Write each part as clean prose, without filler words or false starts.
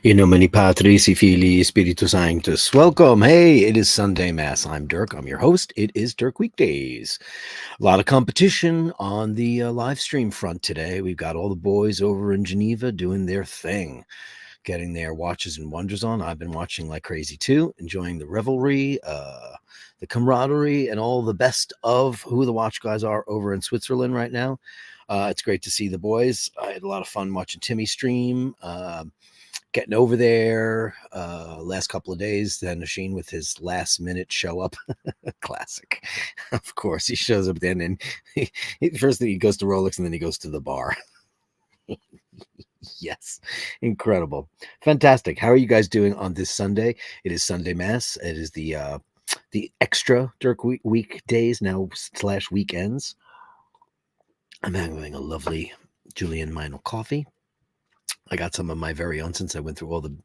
In nomine Patris, et Filii, Spiritus Sanctus. Welcome. Hey, it is Sunday Mass. I'm Dirk. I'm your host. It is Dirk Weekdays. A lot of competition on the live stream front today. We've got all the boys over in Geneva doing their thing, getting their watches and wonders on. I've been watching like crazy too, enjoying the revelry, the camaraderie, and all the best of who the watch guys are over in Switzerland right now. It's great to see the boys. I had a lot of fun watching Timmy stream. Getting over there last couple of days, then Nasheen with his last minute show up. Classic. Of course, he shows up then, and first thing he goes to Rolex and then he goes to the bar. Yes, incredible, fantastic. How are you guys doing on this Sunday? It is Sunday Mass. It is the extra Dirk weekdays now / weekends. I'm having a lovely Julian Meinl coffee. I got some of my very own since I went through all the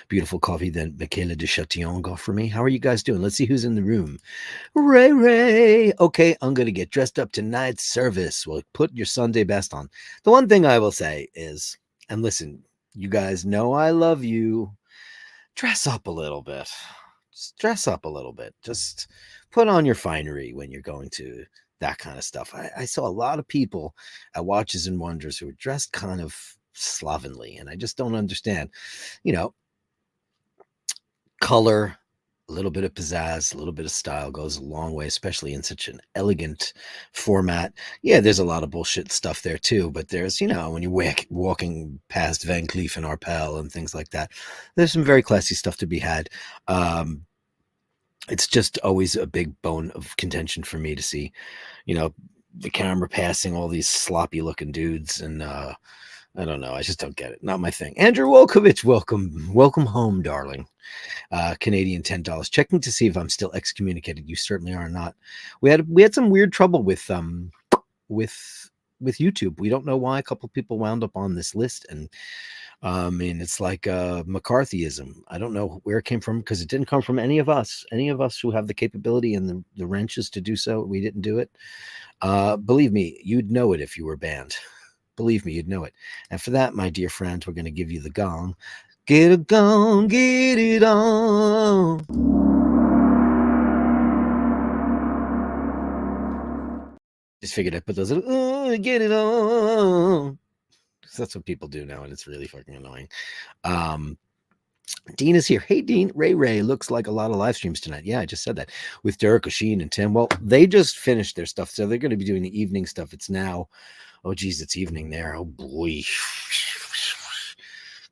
beautiful coffee that Michaela de Chatillon got for me. How are you guys doing? Let's see who's in the room. Ray. Okay, I'm going to get dressed up tonight's service. Well, put your Sunday best on. The one thing I will say is, and listen, you guys know I love you. Dress up a little bit. Just dress up a little bit. Just put on your finery when you're going to that kind of stuff. I saw a lot of people at Watches and Wonders who were dressed kind of slovenly, and I just don't understand. Color, a little bit of pizzazz, a little bit of style goes a long way, especially in such an elegant format. Yeah, there's a lot of bullshit stuff there too, but there's, when you're walking past Van Cleef and Arpels and things like that, there's some very classy stuff to be had. It's just always a big bone of contention for me to see, the camera passing all these sloppy looking dudes, and I don't know. I just don't get it. Not my thing. Andrew Wolkovich, welcome home, darling. Canadian $10. Checking to see if I'm still excommunicated. You certainly are not. We had some weird trouble with YouTube. We don't know why a couple of people wound up on this list, and it's like McCarthyism. I don't know where it came from, because it didn't come from any of us who have the capability and the wrenches to do so. We didn't do it. Believe me, you'd know it if you were banned. Believe me, you'd know it. And for that, my dear friend, we're going to give you the gong. Get a gong, get it on. Just figured I'd put those, get it on. That's what people do now, and it's really fucking annoying. Dean is here. Hey, Dean. Ray looks like a lot of live streams tonight. Yeah, I just said that with Dirk, Oisin, and Tim. Well, they just finished their stuff, so they're going to be doing the evening stuff. It's now, oh geez, it's evening there. Oh boy,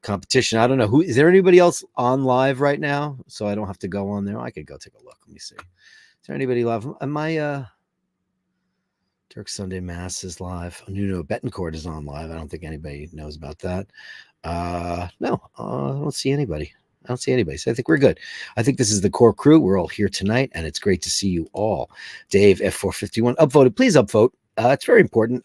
competition. I don't know who is there. Anybody else on live right now? So I don't have to go on there. I could go take a look. Let me see. Is there anybody live? Am I? Dirk Sunday Mass is live. Nuno Betancourt is on live. I don't think anybody knows about that. No, I don't see anybody. So I think we're good. I think this is the core crew. We're all here tonight, and it's great to see you all. Dave F451 upvoted. Please upvote. It's very important.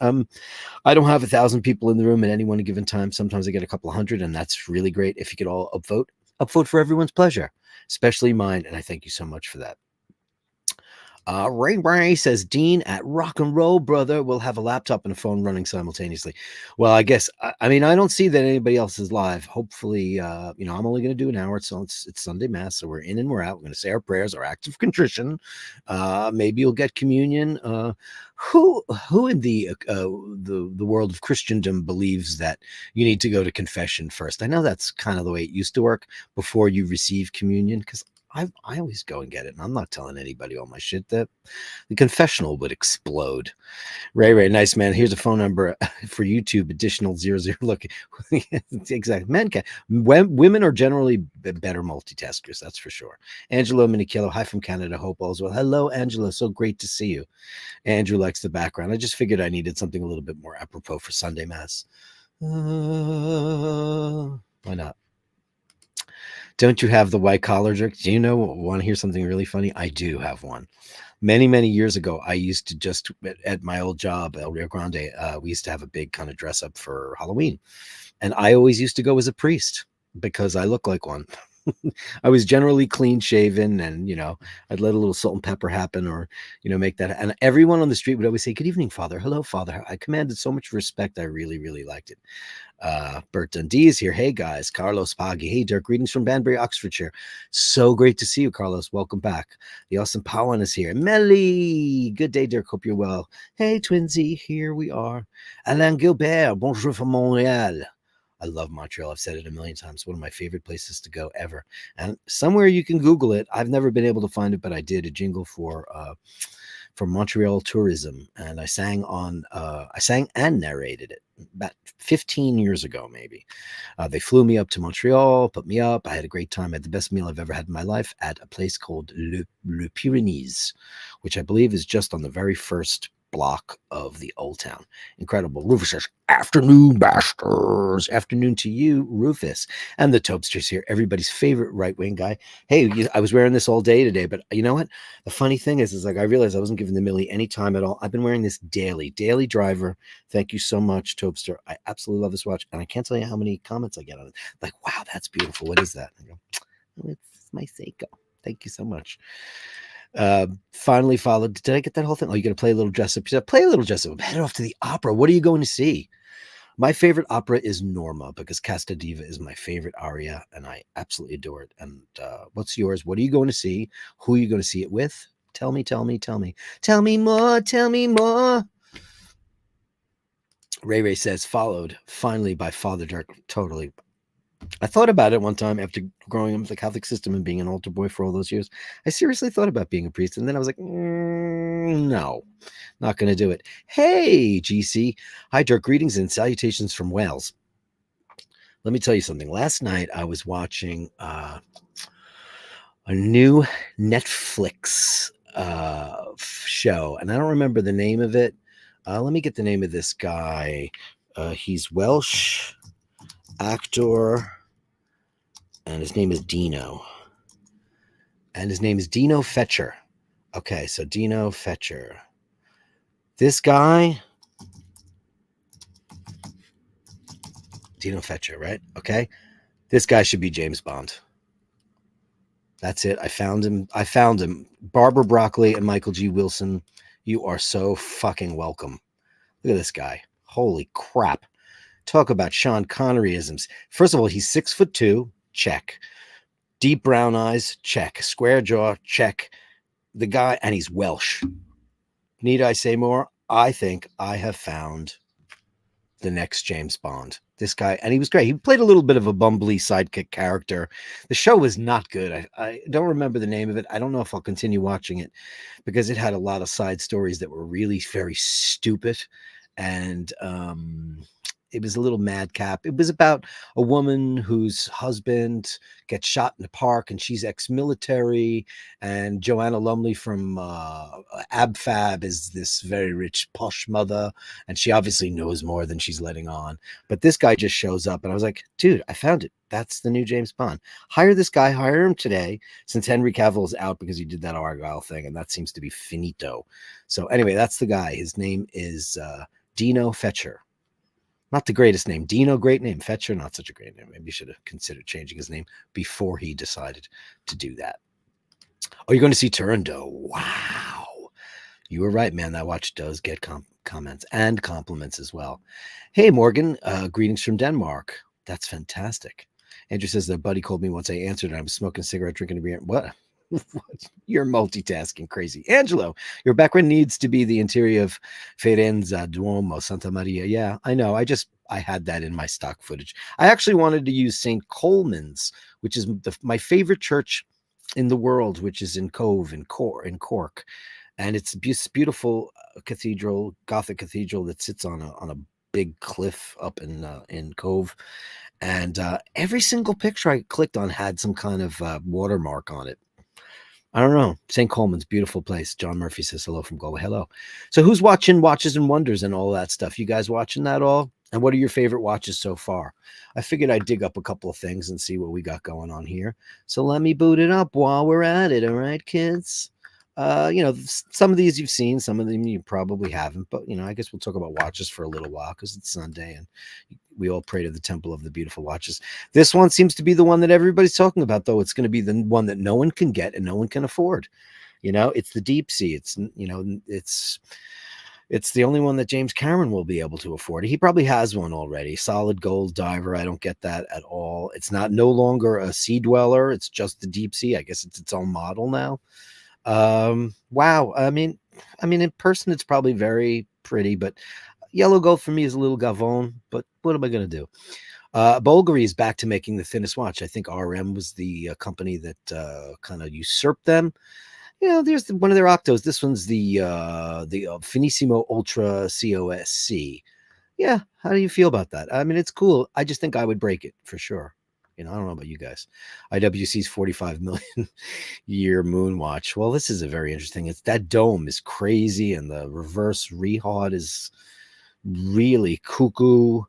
I don't have 1,000 people in the room at any one given time. Sometimes I get a couple of hundred, and that's really great. If you could all upvote for everyone's pleasure, especially mine. And I thank you so much for that. Ray says, Dean at Rock and Roll Brother will have a laptop and a phone running simultaneously. Well, I guess, I don't see that anybody else is live. Hopefully, I'm only going to do an hour. So it's Sunday Mass. So we're in and we're out. We're going to say our prayers, our acts of contrition. Maybe you'll get communion. Who in the world of Christendom believes that you need to go to confession first? I know that's kind of the way it used to work before you receive communion, because I always go and get it, and I'm not telling anybody all my shit. That the confessional would explode. Ray, nice man. Here's a phone number for YouTube. Additional 00. Look, exactly. Men can. Women are generally better multitaskers. That's for sure. Angelo Minichello, hi from Canada. Hope all's well. Hello, Angelo. So great to see you. Andrew likes the background. I just figured I needed something a little bit more apropos for Sunday Mass. Why not? Don't you have the white collar jerk? Do you want to hear something really funny? I do have one. Many, many years ago, I used to just, at my old job, El Rio Grande, we used to have a big kind of dress up for Halloween. And I always used to go as a priest because I look like one. I was generally clean shaven, and I'd let a little salt and pepper happen, or make that. And everyone on the street would always say, "Good evening, Father. Hello, Father." I commanded so much respect. I really, really liked it. Bert Dundee is here. Hey guys, Carlos Paggi. Hey Dirk, greetings from Banbury, Oxfordshire. So great to see you, Carlos. Welcome back. The awesome Powan is here. Melly, good day, Dirk. Hope you're well. Hey Twinsy, here we are. Alain Gilbert, bonjour from Montreal. I love Montreal. I've said it a million times. One of my favorite places to go ever. And somewhere you can Google it. I've never been able to find it, but I did a jingle for Montreal tourism, and I sang and narrated it about 15 years ago, maybe. They flew me up to Montreal, put me up. I had a great time. I had the best meal I've ever had in my life at a place called Le Pyrenees, which I believe is just on the very first block of the old town. Incredible. Rufus says, afternoon, masters. Afternoon to you, Rufus. And the Topster's here, everybody's favorite right-wing guy. Hey, I was wearing this all day today, but you know what? The funny thing is like I realized I wasn't giving the Millie any time at all. I've been wearing this daily driver. Thank you so much, Topster. I absolutely love this watch, and I can't tell you how many comments I get on it. Like, wow, that's beautiful. What is that? I go, oh, it's my Seiko. Thank you so much. Finally followed. Did I get that whole thing? Oh, you got to play a little dress up. Play a little dress up. I'm headed off to the opera. What are you going to see? My favorite opera is Norma, because Casta Diva is my favorite aria, and I absolutely adore it. And what's yours? What are you going to see? Who are you going to see it with? Tell me, tell me, tell me. Tell me more, tell me more. Ray says, followed finally by Father Dirk. Totally. I thought about it one time after growing up with the Catholic system and being an altar boy for all those years. I seriously thought about being a priest, and then I was like, no, not going to do it. Hey, GC. Hi, Dirk. Greetings and salutations from Wales. Let me tell you something. Last night I was watching a new Netflix show, and I don't remember the name of it. Let me get the name of this guy. He's Welsh actor, and his name is Dino. And his name is Dino Fetcher. Okay, so Dino Fetcher. This guy, Dino Fetcher, right? Okay. This guy should be James Bond. That's it. I found him. Barbara Broccoli and Michael G. Wilson, you are so fucking welcome. Look at this guy. Holy crap. Talk about Sean Connery-isms. First of all, he's 6'2", check. Deep brown eyes, check. Square jaw, check. The guy, and he's Welsh. Need I say more? I think I have found the next James Bond. This guy, and he was great. He played a little bit of a bumbly sidekick character. The show was not good. I don't remember the name of it. I don't know if I'll continue watching it because it had a lot of side stories that were really very stupid. And it was a little madcap. It was about a woman whose husband gets shot in the park, and she's ex-military. And Joanna Lumley from AbFab is this very rich, posh mother, and she obviously knows more than she's letting on. But this guy just shows up, and I was like, dude, I found it. That's the new James Bond. Hire this guy. Hire him today, since Henry Cavill is out because he did that Argyle thing, and that seems to be finito. So anyway, that's the guy. His name is Dino Fetcher. Not the greatest name. Dino, great name. Fetcher, not such a great name. Maybe he should have considered changing his name before he decided to do that. Oh, you're going to see Turandot. Wow. You were right, man. That watch does get comments and compliments as well. Hey, Morgan. Greetings from Denmark. That's fantastic. Andrew says their buddy called me once. I answered, and I was smoking a cigarette, drinking a beer. What? You're multitasking crazy. Angelo, your background needs to be the interior of Firenze Duomo, Santa Maria. Yeah, I know. I had that in my stock footage. I actually wanted to use St. Coleman's, which is my favorite church in the world, which is in Cove in Cork. And it's this beautiful cathedral, Gothic cathedral that sits on a big cliff up in Cove. And every single picture I clicked on had some kind of watermark on it. I don't know. St. Coleman's, beautiful place. John Murphy says hello from Galway. Hello. So who's watching Watches and Wonders and all that stuff? You guys watching that all? And what are your favorite watches so far? I figured I'd dig up a couple of things and see what we got going on here. So let me boot it up while we're at it. All right, kids. Some of these you've seen, some of them you probably haven't, but I guess we'll talk about watches for a little while because it's Sunday and we all pray to the temple of the beautiful watches. This one seems to be the one that everybody's talking about, though. It's going to be the one that no one can get and no one can afford. It's the deep sea. It's the only one that James Cameron will be able to afford. He probably has one already. Solid gold diver. I don't get that at all. It's no longer a sea dweller. It's just the deep sea. I guess it's its own model now. Wow. I mean, in person, it's probably very pretty, but yellow gold for me is a little gavon. But what am I going to do? Bulgari is back to making the thinnest watch. I think RM was the company that kind of usurped them. There's one of their octos. This one's the Finissimo Ultra COSC. Yeah, how do you feel about that? I mean, it's cool. I just think I would break it for sure. I don't know about you guys. IWC's 45 million year moon watch. Well, this is a very interesting. That dome is crazy, and the reverse rehaut is really cuckoo.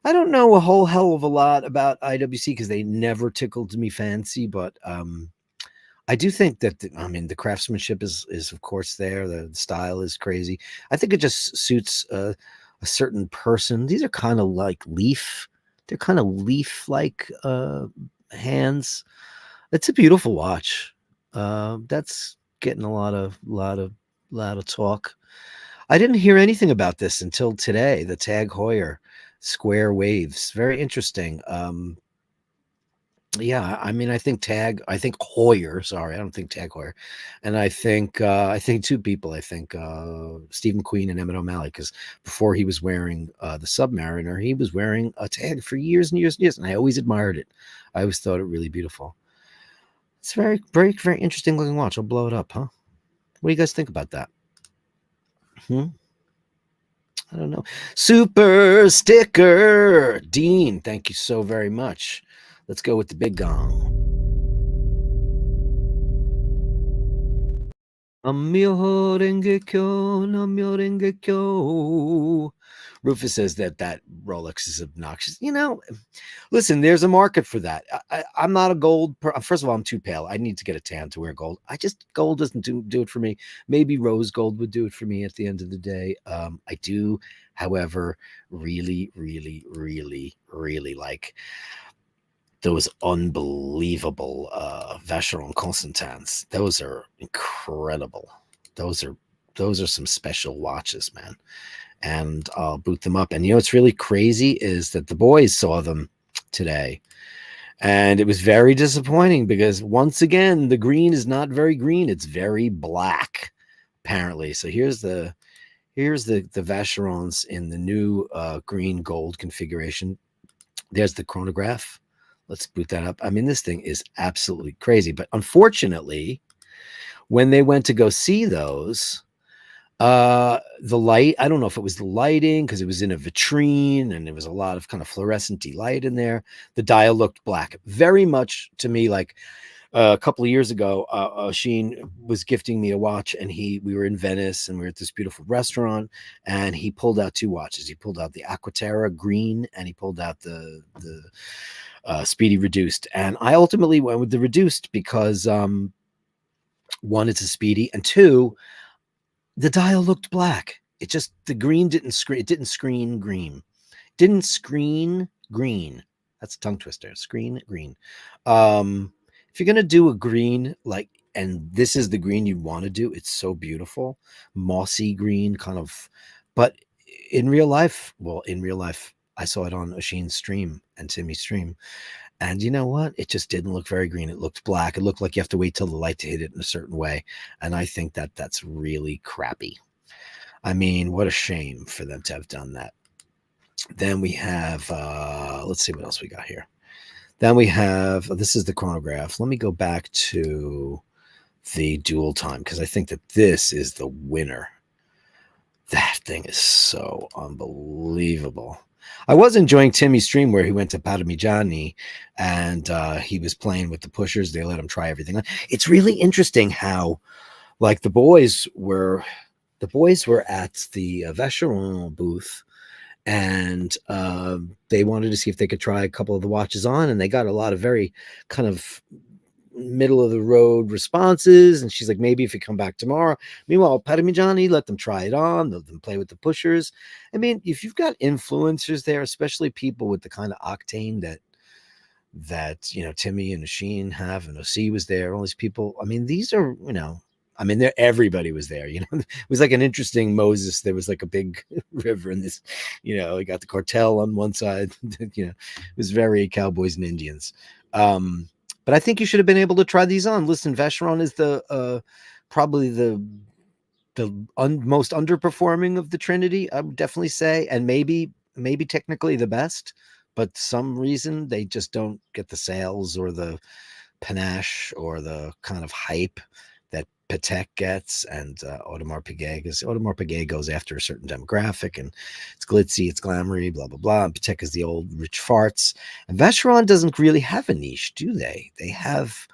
I don't know a whole hell of a lot about IWC because they never tickled me fancy, but I do think that the craftsmanship is of course there. The style is crazy. I think it just suits a certain person. These are kind of like leaf. They're kind of leaf-like hands. It's a beautiful watch. That's getting a lot of talk. I didn't hear anything about this until today. The Tag Heuer square waves. Very interesting. Yeah, I think Heuer, sorry, I don't think Tag Heuer. And I think two people, I think Stephen Queen and Emmett O'Malley, because before he was wearing the Submariner, he was wearing a Tag for years and years and years, and I always admired it. I always thought it really beautiful. It's very, very, very interesting looking watch. I'll blow it up, huh? What do you guys think about that? I don't know. Super sticker. Dean, thank you so very much. Let's go with the big gong. Namyo Renge-kyo, Namyo Renge-kyo. Rufus says that Rolex is obnoxious. Listen, there's a market for that. I'm not a gold. First of all, I'm too pale. I need to get a tan to wear gold. Gold doesn't do it for me. Maybe rose gold would do it for me at the end of the day. I do, however, really, really, really, really like those unbelievable Vacheron Constantins. Those are incredible. Those are some special watches, man. And I'll boot them up. And what's really crazy is that the boys saw them today, and it was very disappointing because once again the green is not very green. It's very black, apparently. So here's the Vacherons in the new green gold configuration. There's the chronograph. Let's boot that up. I mean, this thing is absolutely crazy. But unfortunately, when they went to go see those, the light, I don't know if it was the lighting because it was in a vitrine and there was a lot of kind of fluorescent light in there. The dial looked black, very much to me like a couple of years ago. Sheen was gifting me a watch, and we were in Venice and we were at this beautiful restaurant, and he pulled out two watches. He pulled out the Aquaterra green, and he pulled out the Speedy reduced. And I ultimately went with the reduced because one, it's a Speedy, and two, the dial looked black. The green didn't screen. It didn't screen green. Didn't screen green. That's a tongue twister. Screen green. If you're gonna do a green, and this is the green you want to do, it's so beautiful, mossy green, kind of. But in real life, I saw it on Oisin's stream and Timmy's stream. And you know what? It just didn't look very green. It looked black. It looked like you have to wait till the light to hit it in a certain way. And I think that's really crappy. I mean, what a shame for them to have done that. Then we have, let's see what else we got here. Then we have, this is the chronograph. Let me go back to the dual time because I think that this is the winner. That thing is so unbelievable. I was enjoying Timmy's stream where he went to Parmigiani and he was playing with the pushers. They let him try everything. It's really interesting how, the boys were at the Vacheron booth, and they wanted to see if they could try a couple of the watches on, and they got a lot of very kind of middle of the road responses, and she's like, maybe if you come back tomorrow. Meanwhile, Parmigiani let them try it on, let them play with the pushers. I mean, if you've got influencers there, especially people with the kind of octane that Timmy and Sheen have, and OC was there, all these people. I mean, these are, I mean, there everybody was there. It was like an interesting Moses. There was like a big river, and this, you got the cartel on one side. It was very Cowboys and Indians. But I think you should have been able to try these on. Listen, Vacheron is the probably the most underperforming of the Trinity, I would definitely say, and maybe technically the best, but some reason they just don't get the sales or the panache or the kind of hype that Patek gets, and Audemars Piguet goes after a certain demographic, and it's glitzy, it's glamoury, blah blah blah. And Patek is the old rich farts, and Vacheron doesn't really have a niche, do they? They have,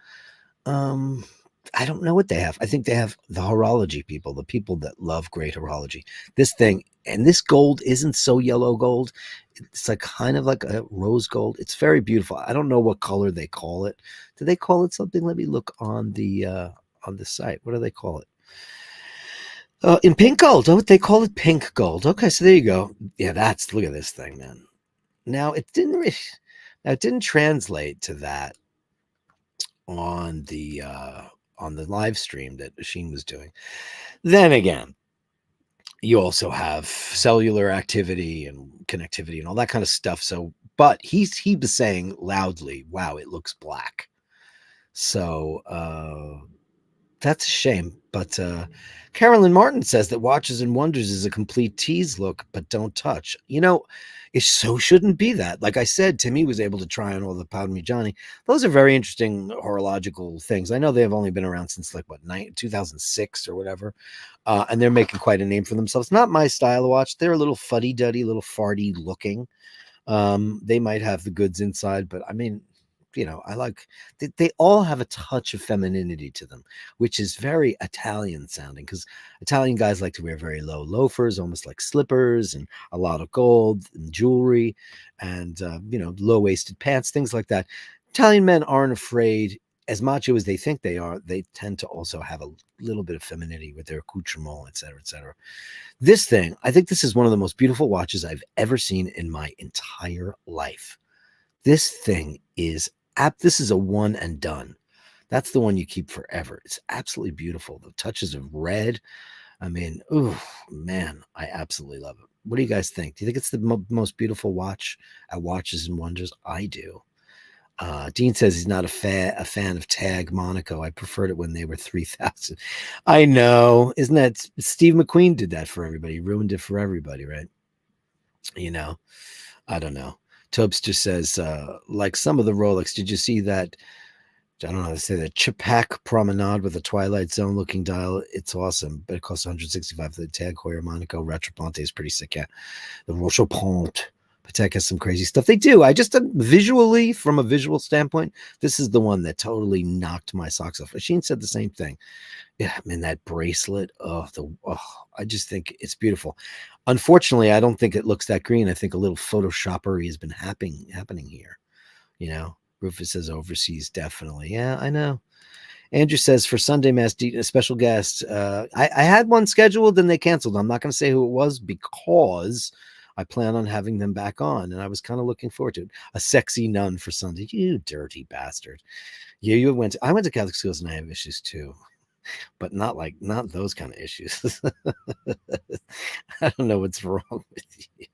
I don't know what they have. I think they have the horology people, the people that love great horology. This thing, and this gold isn't so yellow gold. It's like kind of like a rose gold. It's very beautiful. I don't know what color they call it. Do they call it something? Let me look on the site. What do they call it? In pink gold. Oh, they call it pink gold. Okay, so there you go. Yeah, look at this thing, man. Now it didn't translate to that on the live stream that Sheen was doing. Then again, you also have cellular activity and connectivity and all that kind of stuff. So, but he was saying loudly, "Wow, it looks black." So that's a shame. But Carolyn Martin says that Watches and Wonders is a complete tease look, but don't touch. It so shouldn't be that. Like I said, Timmy was able to try on all the Parmigiani. Those are very interesting horological things. I know they have only been around since 2006 or whatever. And they're making quite a name for themselves. Not my style of watch. They're a little fuddy-duddy, a little farty looking. They might have the goods inside, but I mean, I like, they all have a touch of femininity to them, which is very Italian sounding, because Italian guys like to wear very low loafers, almost like slippers, and a lot of gold and jewelry, and low-waisted pants, things like that. Italian men aren't afraid, as macho as they think they are. They tend to also have a little bit of femininity with their accoutrement, etc., etc. This thing, I think this is one of the most beautiful watches I've ever seen in my entire life. This thing is this is a one and done. That's the one you keep forever. It's absolutely beautiful. The touches of red. I mean, oh man, I absolutely love it. What do you guys think? Do you think it's the most beautiful watch at Watches and Wonders? I do. Dean says he's not a fan of Tag Monaco. I preferred it when they were 3,000. I know. Isn't that Steve McQueen did that for everybody? He ruined it for everybody, right? I don't know. Tobster says, like some of the Rolex, did you see that? I don't know how to say that. Chapac Promenade with a Twilight Zone looking dial. It's awesome, but it costs $165. The Tag Heuer Monaco Retroponte is pretty sick. Yeah. The Rochopont. Patek has some crazy stuff. They do. I just visually, from a visual standpoint, this is the one that totally knocked my socks off. Sheen said the same thing. Yeah, man, that bracelet. I just think it's beautiful. Unfortunately, I don't think it looks that green. I think a little photoshoppery has been happening here. Rufus says overseas, definitely. Yeah, I know. Andrew says for Sunday Mass, a special guest. I had one scheduled and they canceled. I'm not going to say who it was because I plan on having them back on, and I was kind of looking forward to it. A sexy nun for Sunday. You dirty bastard. I went to Catholic schools and I have issues too, but not those kind of issues. I don't know what's wrong with you.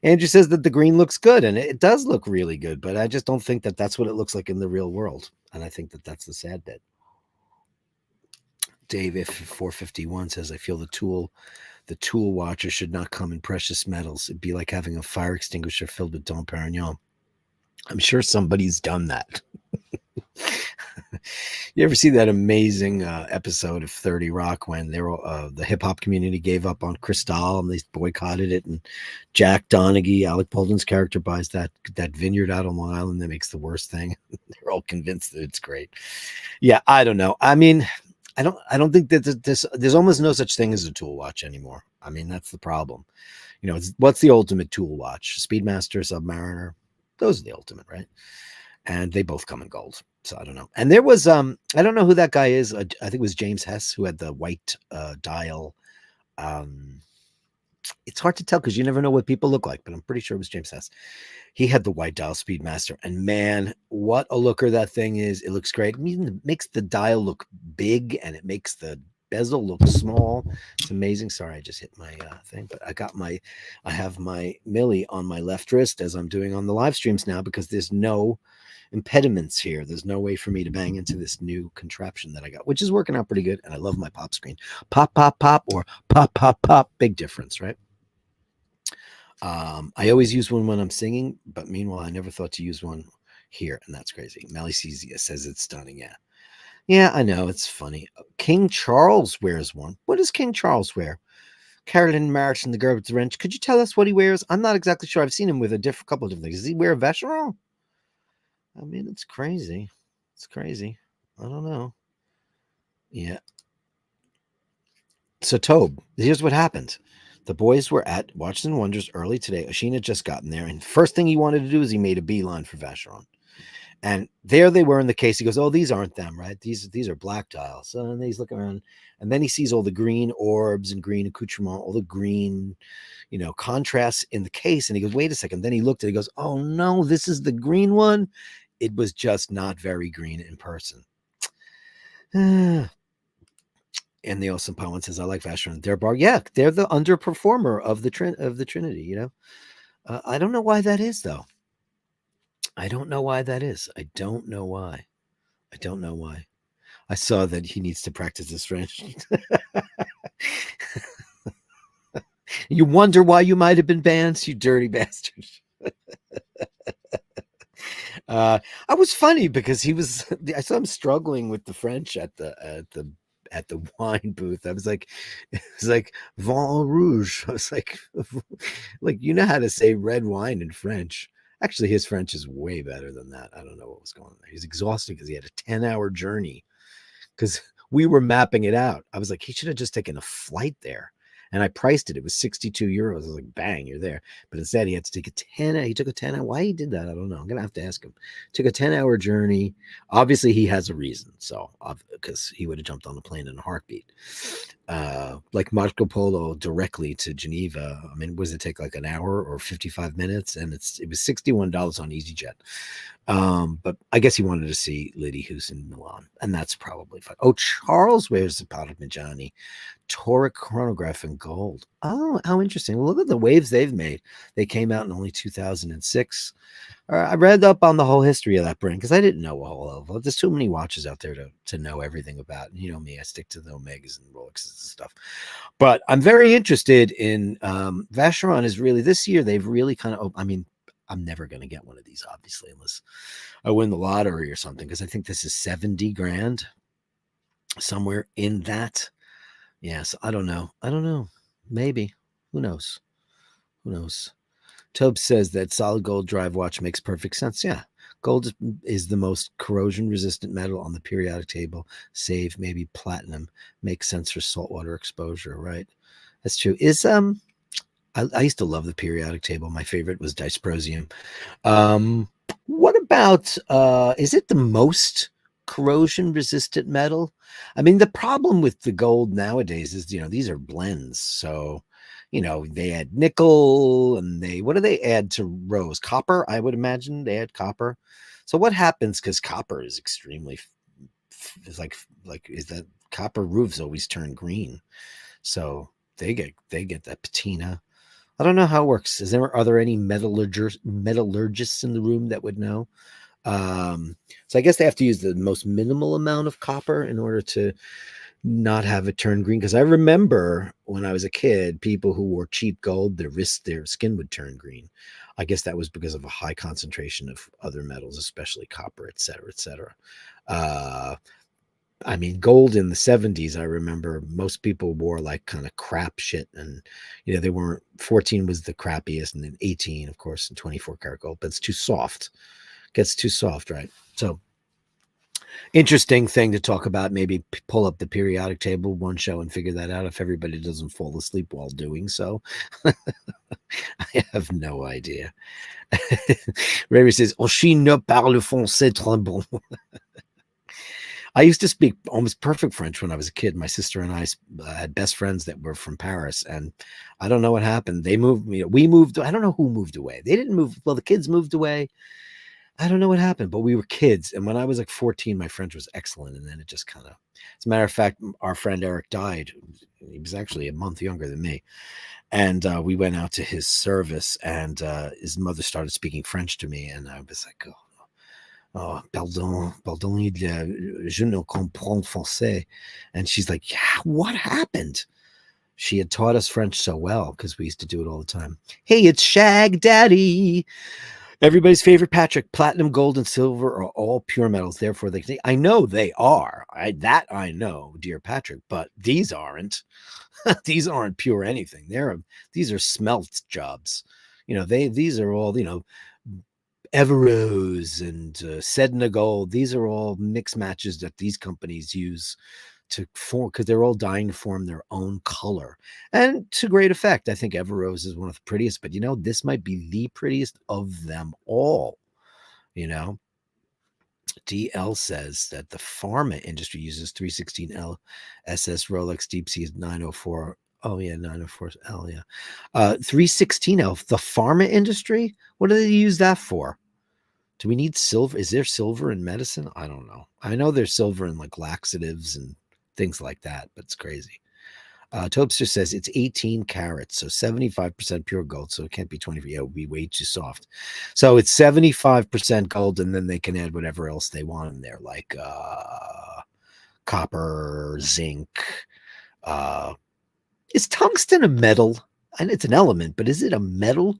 Andrew says that the green looks good, and it does look really good, but I just don't think that that's what it looks like in the real world, and I think that that's the sad bit. Dave F451 says, I feel the tool watcher should not come in precious metals. It'd be like having a fire extinguisher filled with Dom Perignon. I'm sure somebody's done that. You ever see that amazing episode of 30 Rock when the hip-hop community gave up on Cristal and they boycotted it, and Jack Donaghy, Alec Baldwin's character, buys that vineyard out on Long Island that makes the worst thing. They're all convinced that it's great. Yeah, I don't know. I mean, I don't think that there's almost no such thing as a tool watch anymore. I mean, that's the problem. What's the ultimate tool watch? Speedmaster, Submariner. Those are the ultimate, right? and they both come in gold. So I don't know. And there was I don't know who that guy is. I think it was James Hess who had the white dial. It's hard to tell because you never know what people look like, but I'm pretty sure it was James Hess. He had the white dial Speedmaster, and man, what a looker that thing is. It looks great. It makes the dial look big, and it makes the bezel look small. It's amazing. Sorry, I just hit my thing, but I have my Millie on my left wrist as I'm doing on the live streams now because there's no impediments here. There's no way for me to bang into this new contraption that I got, which is working out pretty good. And I love my pop screen. Pop, pop, pop, or pop, pop, pop. Big difference, right? I always use one when I'm singing, but meanwhile, I never thought to use one here, and that's crazy. Malicizia says it's stunning. Yeah. Yeah, I know. It's funny. King Charles wears one. What does King Charles wear? Carolyn March and the girl with the wrench. Could you tell us what he wears? I'm not exactly sure. I've seen him with a couple of different things. Does he wear a Vacheron? I mean, it's crazy. It's crazy. I don't know. Yeah. So, Tobe, here's what happened. The boys were at Watches and Wonders early today. Oshin had just gotten there, and the first thing he wanted to do is he made a beeline for Vacheron. And there they were in the case. He goes, "Oh, these aren't them, right? These are black dials." So and he's looking around, and then he sees all the green orbs and green accoutrement, all the green, contrasts in the case. And he goes, "Wait a second." Then he looked at it. He goes, "Oh no, this is the green one." It was just not very green in person. And the awesome Powen says, "I like Vacheron. They're bar. Yeah, they're the underperformer of the Trinity. I don't know why that is though. I don't know why that is. I don't know why. I saw that he needs to practice his French. You wonder why you might have been banned, you dirty bastard. I was funny because I saw him struggling with the French at the wine booth. I was like, vin rouge. I was like, you know how to say red wine in French. Actually, his French is way better than that. I don't know what was going on there. He's exhausted because he had a 10-hour journey because we were mapping it out. I was like, he should have just taken a flight there. And I priced it. It was 62 euros. I was like, bang, you're there. But instead, he had to take he took a 10-hour. Why he did that, I don't know. I'm going to have to ask him. Took a 10-hour journey. Obviously, he has a reason. So, because he would have jumped on the plane in a heartbeat. Like Marco Polo directly to Geneva. I mean, was it take like an hour or 55 minutes? And it was $61 on EasyJet. But I guess he wanted to see Liddy, who's in Milan. And that's probably fine. Oh, Charles wears the Parmigiani toric chronograph in gold. Oh, how interesting. Well, look at the waves they've made. They came out in only 2006. I read up on the whole history of that brand because I didn't know a whole lot of it. There's too many watches out there to know everything about. And you know me, I stick to the Omegas and Rolexes and stuff. But I'm very interested in Vacheron is really this year. They've really kind of, I mean, I'm never going to get one of these, obviously, unless I win the lottery or something, because I think this is 70 grand, somewhere in that. Yes, I don't know. Maybe. Who knows? Tobe says that solid gold drive watch makes perfect sense. Yeah. Gold is the most corrosion resistant metal on the periodic table, save maybe platinum. Makes sense for saltwater exposure, right? That's true. I used to love the periodic table. My favorite was dysprosium. What about is it the most corrosion resistant metal? I mean, the problem with the gold nowadays is, these are blends. So, they add nickel and what do they add to rose? Copper, I would imagine they add copper. So what happens? Because copper is extremely, is like is that copper roofs always turn green. So they get that patina. I don't know how it works. Are there any metallurgists in the room that would know? So I guess they have to use the most minimal amount of copper in order to not have it turn green. Because I remember when I was a kid, people who wore cheap gold, their skin would turn green. I guess that was because of a high concentration of other metals, especially copper, et cetera, et cetera. I mean, gold in the 70s, I remember most people wore like kind of crap shit. And, they weren't, 14 was the crappiest. And then 18, of course, and 24 karat gold, but it's too soft. Gets too soft, right? So interesting thing to talk about. Maybe pull up the periodic table one show and figure that out if everybody doesn't fall asleep while doing so. I have no idea. Raver says, "Oh, she ne parle français très bon." I used to speak almost perfect French when I was a kid. My sister and I had best friends that were from Paris, and I don't know what happened. They moved me. We moved. I don't know who moved away. They didn't move. Well, the kids moved away. I don't know what happened, but we were kids. And when I was like 14, my French was excellent. And then it just kind of, as a matter of fact, our friend Eric died. He was actually a month younger than me. And we went out to his service, and his mother started speaking French to me. And I was like, oh, pardon, pardon, je ne comprends français. And she's like, yeah, what happened? She had taught us French so well because we used to do it all the time. Hey, it's Shag Daddy. Everybody's favorite Patrick, platinum, gold, and silver are all pure metals. Therefore, I know they are. I know, dear Patrick, but these aren't. These aren't pure anything. These are smelt jobs. These are all, Everose and Sedna Gold. These are all mix matches that these companies use to form, because they're all dying to form their own color, and to great effect. I think Everose is one of the prettiest, but this might be the prettiest of them all. DL says that the pharma industry uses 316L SS Rolex Deep Sea 904. Oh yeah, 904L, yeah. 316L, the pharma industry, what do they use that for? Do we need silver? Is there silver in medicine? I don't know. I know there's silver in like laxatives and things like that, but it's crazy. Topster says it's 18 carats, so 75% pure gold, so it can't be 20. Yeah, it would be way too soft. So it's 75% gold, and then they can add whatever else they want in there, like copper, zinc. Is tungsten a metal? And it's an element, but is it a metal?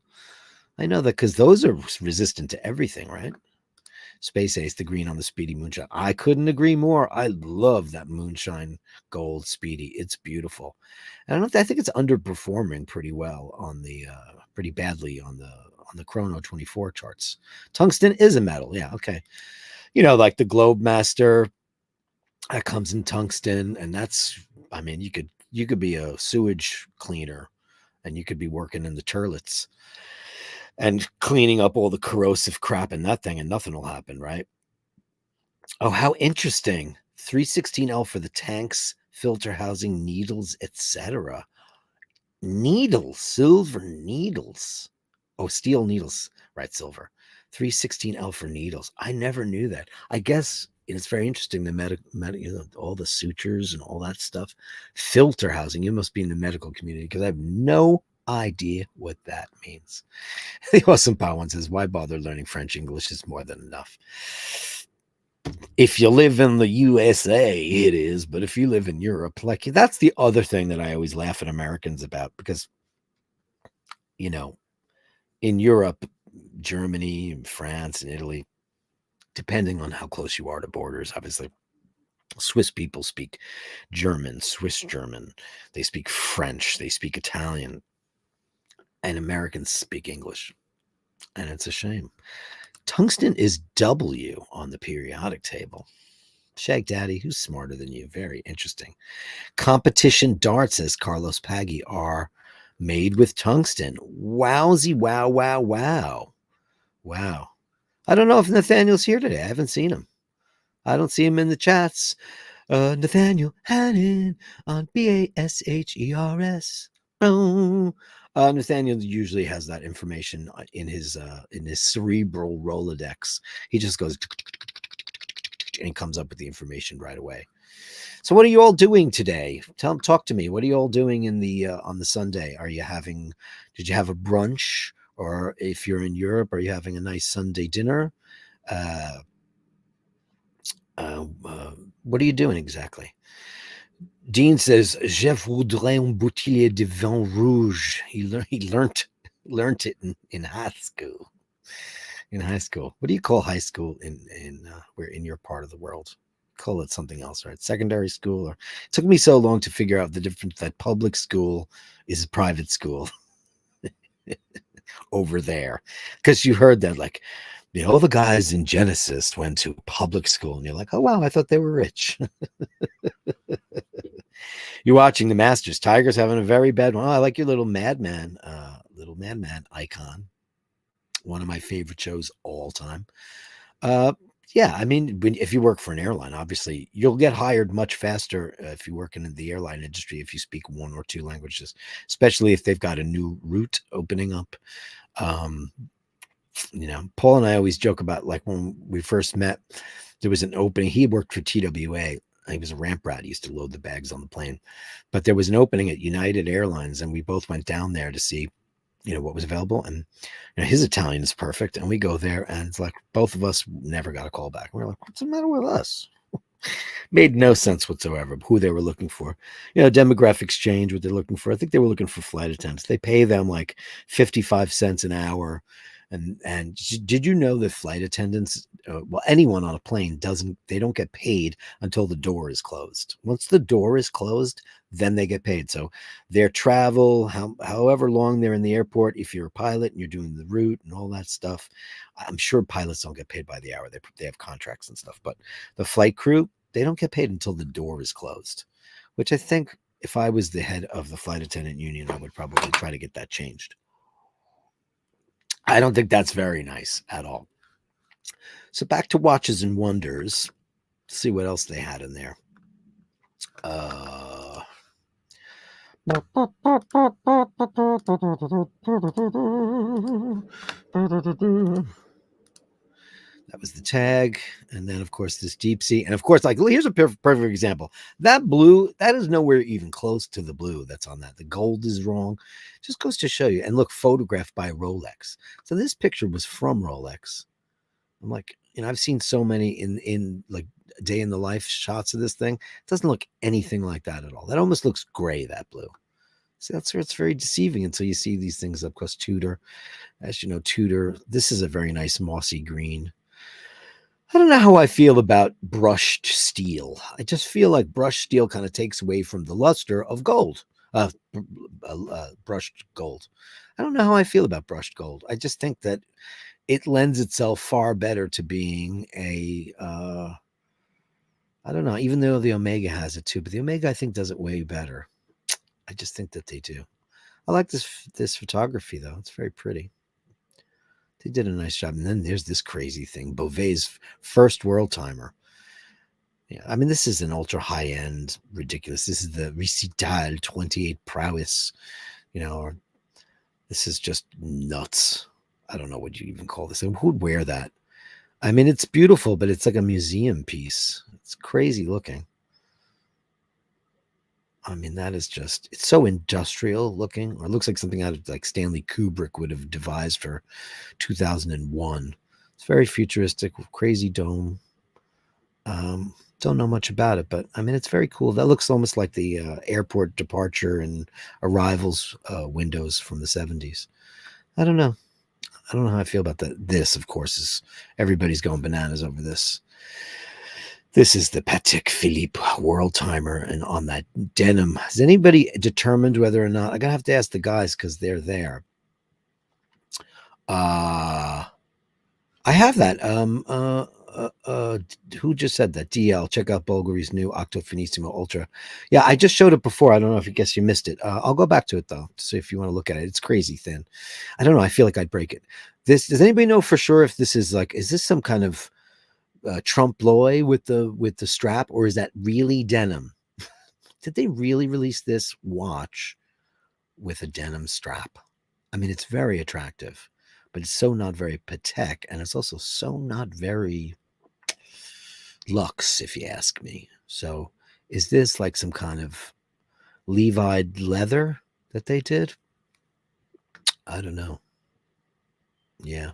I know that because those are resistant to everything, right? Space Ace, the green on the Speedy Moonshine. I couldn't agree more. I love that Moonshine Gold Speedy. It's beautiful. And I think it's underperforming pretty well on the pretty badly on the Chrono 24 charts. Tungsten is a metal. Yeah, okay. Like the Globemaster that comes in tungsten, and that's, I mean, you could be a sewage cleaner, and you could be working in the toilets and cleaning up all the corrosive crap in that thing, and nothing will happen, right? Oh, how interesting. 316L for the tanks, filter housing, needles, etc. Needles, silver needles. Oh, steel needles, right? Silver. 316L for needles. I never knew that. I guess it's very interesting. The all the sutures and all that stuff. Filter housing. You must be in the medical community, because I have no idea what that means. The Awesome Pow one says, why bother learning French? English is more than enough. If you live in the USA, it is. But if you live in Europe, like, that's the other thing that I always laugh at Americans about, because, in Europe, Germany, and France, and Italy, depending on how close you are to borders, obviously, Swiss people speak German, Swiss German. They speak French. They speak Italian. And Americans speak English. And it's a shame. Tungsten is W on the periodic table. Shag Daddy, who's smarter than you? Very interesting. Competition darts, says Carlos Paggi, are made with tungsten. Wowsy, wow, wow, wow. Wow. I don't know if Nathaniel's here today. I haven't seen him. I don't see him in the chats. Nathaniel Hannon on BASHERS. Oh. Nathaniel usually has that information in his cerebral Rolodex. He just goes and he comes up with the information right away. So what are you all doing today? Talk to me. What are you all doing in the on the Sunday? Did you have a brunch? Or if you're in Europe, are you having a nice Sunday dinner? What are you doing exactly? Dean says, Je voudrais un bouteille de vin rouge. He learned it in high school. In high school. What do you call high school in your part of the world? Call it something else, right? Secondary school. Or, it took me so long to figure out the difference that public school is a private school over there. Because you heard that, like, all the guys in Genesis went to public school, and you're like, oh wow, I thought they were rich. You're watching the Masters. Tigers having a very bad one. Oh, I like your little madman Little Man icon. One of my favorite shows all time. Uh, yeah, I mean, if you work for an airline, obviously you'll get hired much faster if you work in the airline industry if you speak one or two languages, especially if they've got a new route opening up. Um, Paul and I always joke about like when we first met, there was an opening. He worked for TWA. He was a ramp rat. He used to load the bags on the plane, but there was an opening at United Airlines, and we both went down there to see, what was available. And his Italian is perfect, and we go there, and it's like both of us never got a call back. We're like, what's the matter with us? Made no sense whatsoever who they were looking for. Demographics change what they're looking for. I think they were looking for flight attendants. They pay them like 55 cents an hour. And did you know that flight attendants, well, anyone on a plane they don't get paid until the door is closed. Once the door is closed, then they get paid. So their travel, however long they're in the airport, if you're a pilot and you're doing the route and all that stuff, I'm sure pilots don't get paid by the hour. They have contracts and stuff, but the flight crew, they don't get paid until the door is closed, which I think if I was the head of the flight attendant union, I would probably try to get that changed. I don't think that's very nice at all. So back to Watches and Wonders. Let's see what else they had in there. That was the tag. And then, of course, this deep sea. And, of course, like here's a perfect example. That blue, that is nowhere even close to the blue that's on that. The gold is wrong. Just goes to show you. And look, photographed by Rolex. So this picture was from Rolex. I'm like, I've seen so many in like day in the life shots of this thing. It doesn't look anything like that at all. That almost looks gray, that blue. So that's where it's very deceiving until you see these things up close. Tudor, as you know, Tudor. This is a very nice mossy green. I don't know how I feel about brushed steel. I just feel like brushed steel kind of takes away from the luster of gold, brushed gold. I don't know how I feel about brushed gold. I just think that it lends itself far better to being a, I don't know, even though the Omega has it too, but the Omega I think does it way better. I just think that they do. I like this photography though. It's very pretty. They did a nice job. And then there's this crazy thing, Beauvais' first world timer. Yeah, I mean, this is an ultra high end, ridiculous. This is the Recital 28 Prowess, this is just nuts. I don't know what you even call this. Who'd wear that? I mean, it's beautiful, but it's like a museum piece. It's crazy looking. I mean, that is just, it's so industrial looking, or it looks like something out of like Stanley Kubrick would have devised for 2001. It's very futuristic, crazy dome. Don't know much about it, but I mean, it's very cool. That looks almost like the airport departure and arrivals windows from the 70s. I don't know. I don't know how I feel about that. This, of course, is everybody's going bananas over this. This is the Patek Philippe world timer, and on that denim. Has anybody determined whether or not? I'm gonna have to ask the guys because they're there. I have that. Who just said that? DL, check out Bulgari's new Octo Finissimo Ultra. Yeah, I just showed it before. I don't know if you missed it. I'll go back to it though, to see if you want to look at it. It's crazy thin. I don't know. I feel like I'd break it. Does anybody know for sure if this is like, is this some kind of trompe l'oeil with the strap, or is that really denim? Did they really release this watch with a denim strap? I mean, it's very attractive, but it's so not very Patek, and it's also so not very luxe, if you ask me. So is this like some kind of Levi'd leather that they did? I don't know. Yeah.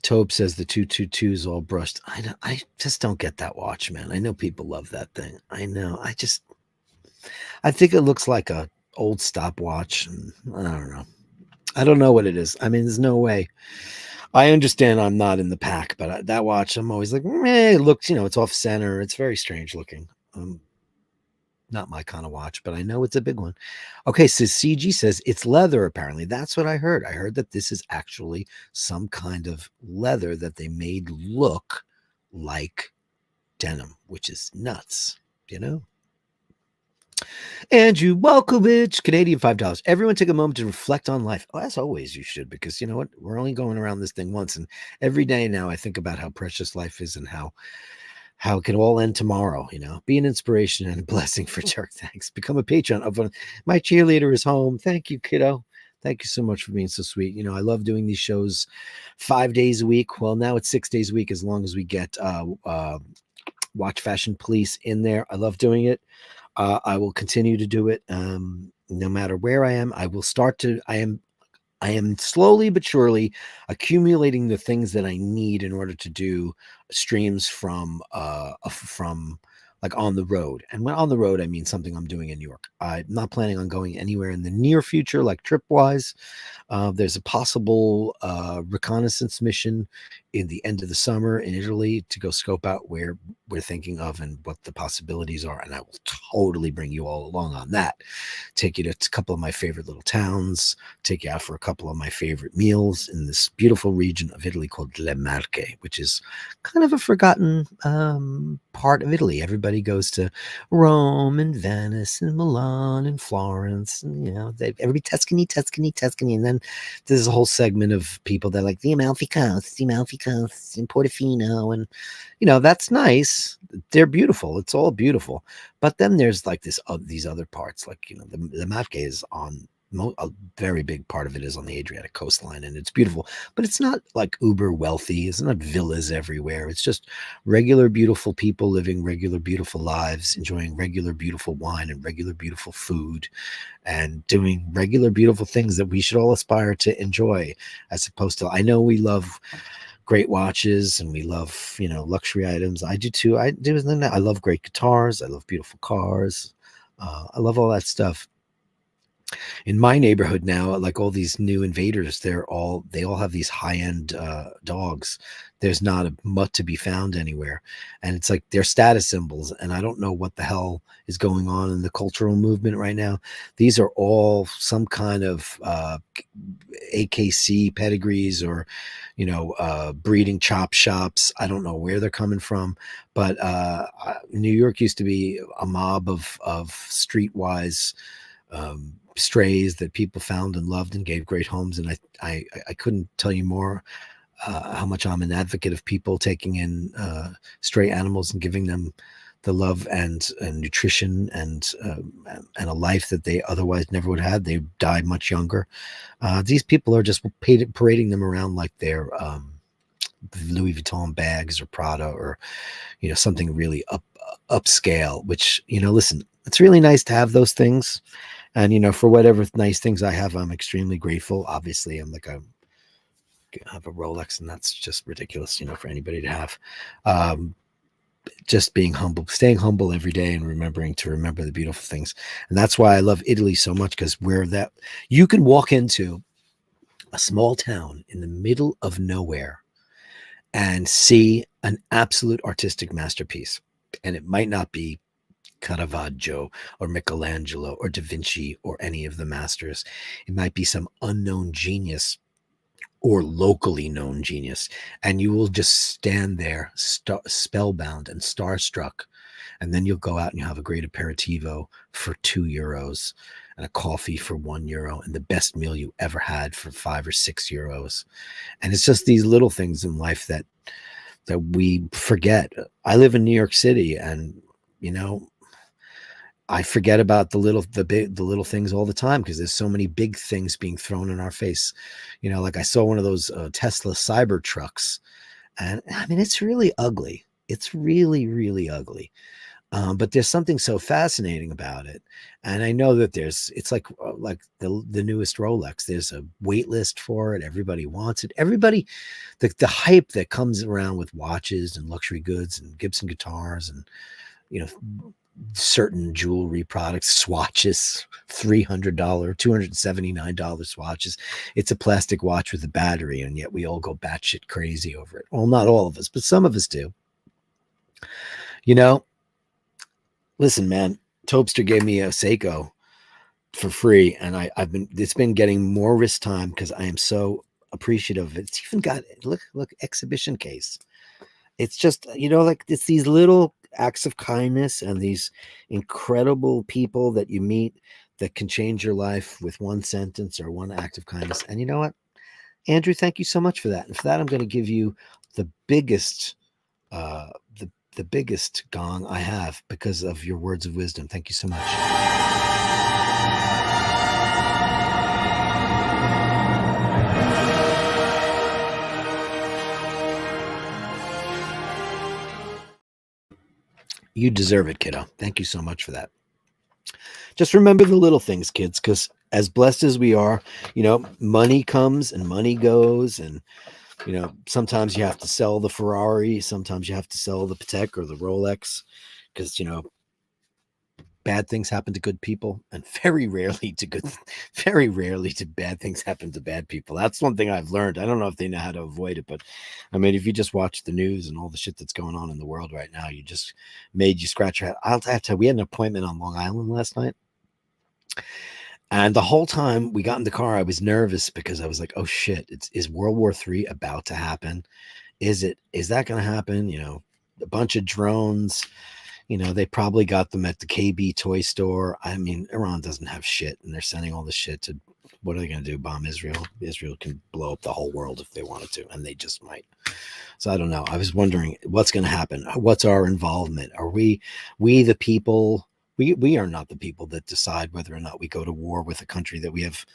Tobe says the 222 is all brushed. I just don't get that watch, man. I know people love that thing. I know. I think it looks like a old stopwatch. I don't know. I don't know what it is. I mean, there's no way. I understand I'm not in the pack, but that watch, I'm always like, it looks, it's off center. It's very strange looking. Not my kind of watch, but I know it's a big one. Okay, so CG says it's leather, apparently. That's what I heard. I heard that this is actually some kind of leather that they made look like denim, which is nuts, Andrew Welkovich, Canadian $5. Everyone take a moment to reflect on life. Oh, as always, you should, because you know what? We're only going around this thing once. And every day now I think about how precious life is and how it can all end tomorrow. Be an inspiration and a blessing for Dirk. Thanks. Become a patron of my cheerleader is home. Thank you, kiddo. Thank you so much for being so sweet. I love doing these shows 5 days a week. Well, now it's 6 days a week, as long as we get Watch Fashion Police in there. I love doing it. I will continue to do it, no matter where I am. I am slowly but surely accumulating the things that I need in order to do streams from like on the road. And when on the road, I mean something I'm doing in New York. I'm not planning on going anywhere in the near future, like trip wise. There's a possible reconnaissance mission in the end of the summer in Italy to go scope out where we're thinking of and what the possibilities are. And I will totally bring you all along on that. Take you to a couple of my favorite little towns, take you out for a couple of my favorite meals in this beautiful region of Italy called Le Marche, which is kind of a forgotten part of Italy. Everybody goes to Rome and Venice and Milan and Florence, and everybody Tuscany, and then there's a whole segment of people that like the Amalfi Coast, and Portofino, and that's nice. They're beautiful. It's all beautiful, but then there's like these other parts, like the Marche is on. A very big part of it is on the Adriatic coastline, and it's beautiful, but it's not like uber wealthy. It's not villas everywhere. It's just regular beautiful people living regular beautiful lives, enjoying regular beautiful wine and regular beautiful food, and doing regular beautiful things that we should all aspire to enjoy. As opposed to, I know we love great watches and we love luxury items. I do too. I love great guitars. I love beautiful cars. I love all that stuff. In my neighborhood now, like all these new invaders, they all have these high-end dogs. There's not a mutt to be found anywhere, and it's like they're status symbols, and I don't know what the hell is going on in the cultural movement right now. These are all some kind of AKC pedigrees, or breeding chop shops. I don't know where they're coming from, but New York used to be a mob of streetwise strays that people found and loved and gave great homes. And I couldn't tell you more how much I'm an advocate of people taking in stray animals and giving them the love and nutrition and a life that they otherwise never would have had. They die much younger. These people are just parading them around like they're Louis Vuitton bags or Prada or something really upscale. Which listen, it's really nice to have those things. And, for whatever nice things I have, I'm extremely grateful. Obviously, I have a Rolex, and that's just ridiculous, for anybody to have. Just being humble, staying humble every day and remembering to remember the beautiful things. And that's why I love Italy so much, because you can walk into a small town in the middle of nowhere and see an absolute artistic masterpiece. And it might not be Caravaggio or Michelangelo or Da Vinci or any of the masters. It might be some unknown genius or locally known genius, and you will just stand there spellbound and starstruck. And then you'll go out and you have a great aperitivo for €2 and a coffee for €1 and the best meal you ever had for €5 or €6. And it's just these little things in life that we forget. I live in New York City, and I forget about the little things all the time, because there's so many big things being thrown in our face. Like I saw one of those Tesla Cyber trucks, and I mean, it's really ugly. It's really, really ugly. But there's something so fascinating about it. And I know that it's like the newest Rolex. There's a wait list for it. Everybody wants it. Everybody, the hype that comes around with watches and luxury goods and Gibson guitars and, certain jewelry products, swatches, $300, $279 swatches. It's a plastic watch with a battery, and yet we all go batshit crazy over it. Well, not all of us, but some of us do. Listen, man, Topster gave me a Seiko for free, and it's been getting more wrist time because I am so appreciative of it. It's even got look exhibition case. It's just like it's these little acts of kindness and these incredible people that you meet that can change your life with one sentence or one act of kindness. And you know what, Andrew, thank you so much for that. And for that, I'm going to give you the biggest, uh, the biggest gong I have because of your words of wisdom. Thank you so much. You deserve it, kiddo. Thank you so much for that. Just remember the little things, kids, because as blessed as we are, money comes and money goes. And, sometimes you have to sell the Ferrari. Sometimes you have to sell the Patek or the Rolex because, bad things happen to good people, and very rarely to bad things happen to bad people. That's one thing I've learned. I don't know if they know how to avoid it, but I mean, if you just watch the news and all the shit that's going on in the world right now, you just made you scratch your head. I'll have to. We had an appointment on Long Island last night, and the whole time we got in the car, I was nervous because I was like, "Oh shit! Is World War III about to happen? Is that going to happen? A bunch of drones." They probably got them at the KB toy store. I mean, Iran doesn't have shit, and they're sending all this shit to, what are they going to do? Bomb Israel? Israel can blow up the whole world if they wanted to, and they just might. So I don't know. I was wondering what's going to happen. What's our involvement? Are we the people? We are not the people that decide whether or not we go to war with a country that we have.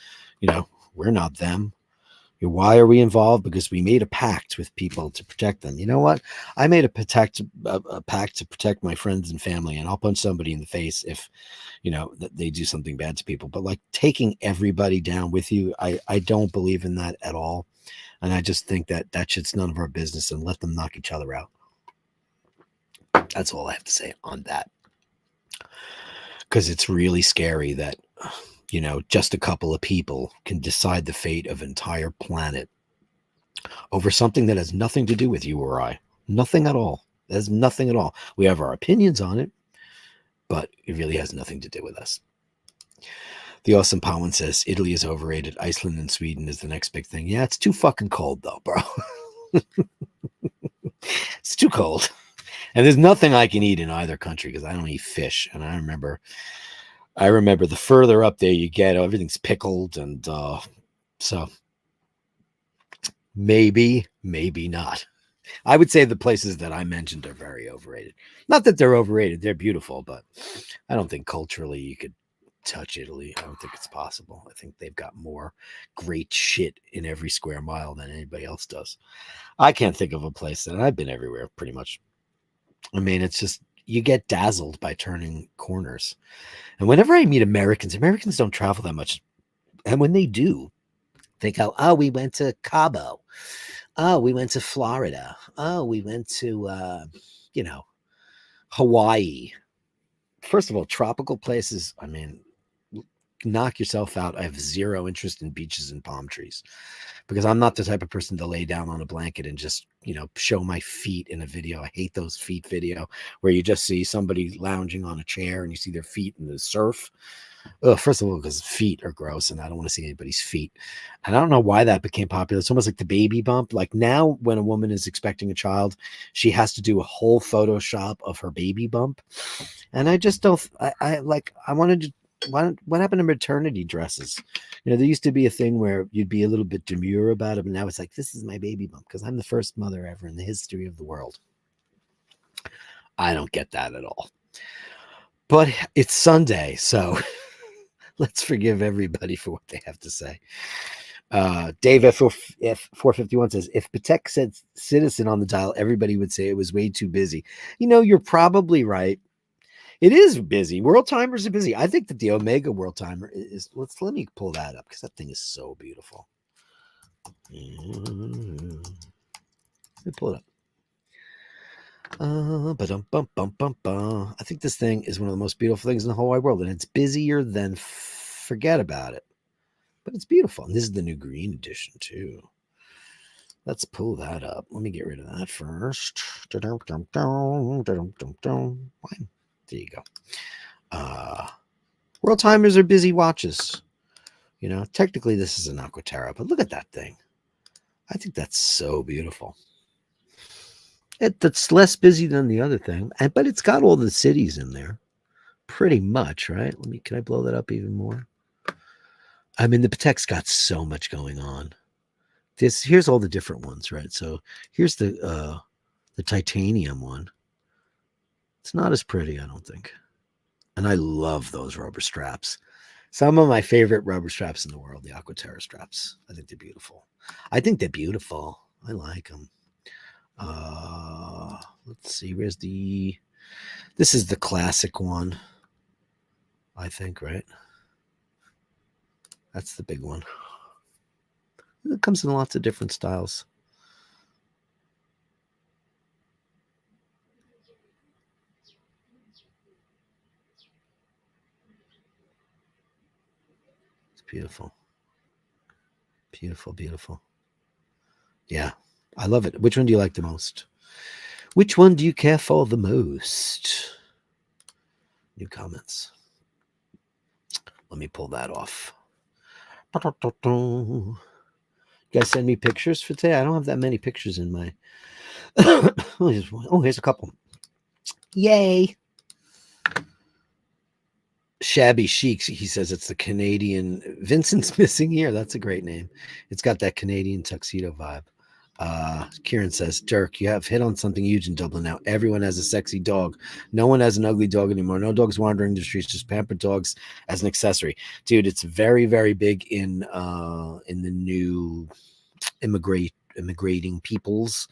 We're not them. Why are we involved? Because we made a pact with people to protect them. You know what? I made a pact to protect my friends and family, and I'll punch somebody in the face if, that they do something bad to people. But like taking everybody down with you, I don't believe in that at all. And I just think that shit's none of our business, and let them knock each other out. That's all I have to say on that. Because it's really scary that just a couple of people can decide the fate of an entire planet over something that has nothing to do with you or I. Nothing at all. There's nothing at all. We have our opinions on it, but it really has nothing to do with us. The Awesome Powen says Italy is overrated. Iceland and Sweden is the next big thing. Yeah, it's too fucking cold though, bro. It's too cold. And there's nothing I can eat in either country because I don't eat fish. And I remember the further up there you get, everything's pickled, and so maybe not. I would say the places that I mentioned are very overrated. Not that they're overrated; they're beautiful, but I don't think culturally you could touch Italy. I don't think it's possible. I think they've got more great shit in every square mile than anybody else does. I can't think of a place, and I've been everywhere pretty much. I mean, it's just you get dazzled by turning corners. And whenever I meet Americans don't travel that much. And when they do, they go, oh, we went to Cabo. Oh, we went to Florida. Oh, we went to, Hawaii. First of all, tropical places, I mean, knock yourself out. I have zero interest in beaches and palm trees because I'm not the type of person to lay down on a blanket and just, show my feet in a video. I hate those feet video where you just see somebody lounging on a chair and you see their feet in the surf. First of all, because feet are gross and I don't want to see anybody's feet. And I don't know why that became popular. It's almost like the baby bump. Like now when a woman is expecting a child, she has to do a whole Photoshop of her baby bump. And I just don't, I wanted to, what happened to maternity dresses? There used to be a thing where you'd be a little bit demure about it, but now it's like, this is my baby bump because I'm the first mother ever in the history of the world. I don't get that at all. But it's Sunday, so let's forgive everybody for what they have to say. Dave F451 says, if Patek said citizen on the dial, everybody would say it was way too busy. You're probably right. It is busy. World timers are busy. I think that the Omega World Timer is. Let me pull that up because that thing is so beautiful. Let me pull it up. I think this thing is one of the most beautiful things in the whole wide world, and it's busier than forget about it. But it's beautiful, and this is the new green edition too. Let's pull that up. Let me get rid of that first. There you go. World timers are busy watches. Technically this is an Aquaterra, but look at that thing. I think that's so beautiful. That's less busy than the other thing, but it's got all the cities in there, pretty much, right? Can I blow that up even more? I mean, the Patek's got so much going on. Here's all the different ones, right? So here's the titanium one. It's not as pretty, I don't think. And I love those rubber straps. Some of my favorite rubber straps in the world, the Aquaterra straps. I think they're beautiful. I think they're beautiful. I like them. Let's see. This is the classic one, I think, right? That's the big one. It comes in lots of different styles. It's beautiful. Beautiful, beautiful. Yeah, I love it. Which one do you like the most? Which one do you care for the most? New comments. Let me pull that off. You guys send me pictures for today? I don't have that many pictures in my. Oh, here's a couple. Yay. Shabby Chic, he says it's the Canadian. Vincent's missing here. That's a great name. It's got that Canadian tuxedo vibe. Kieran says, Dirk, you have hit on something huge in Dublin now. Everyone has a sexy dog. No one has an ugly dog anymore. No dogs wandering the streets, just pampered dogs as an accessory. Dude, it's very, very big in the new immigrating peoples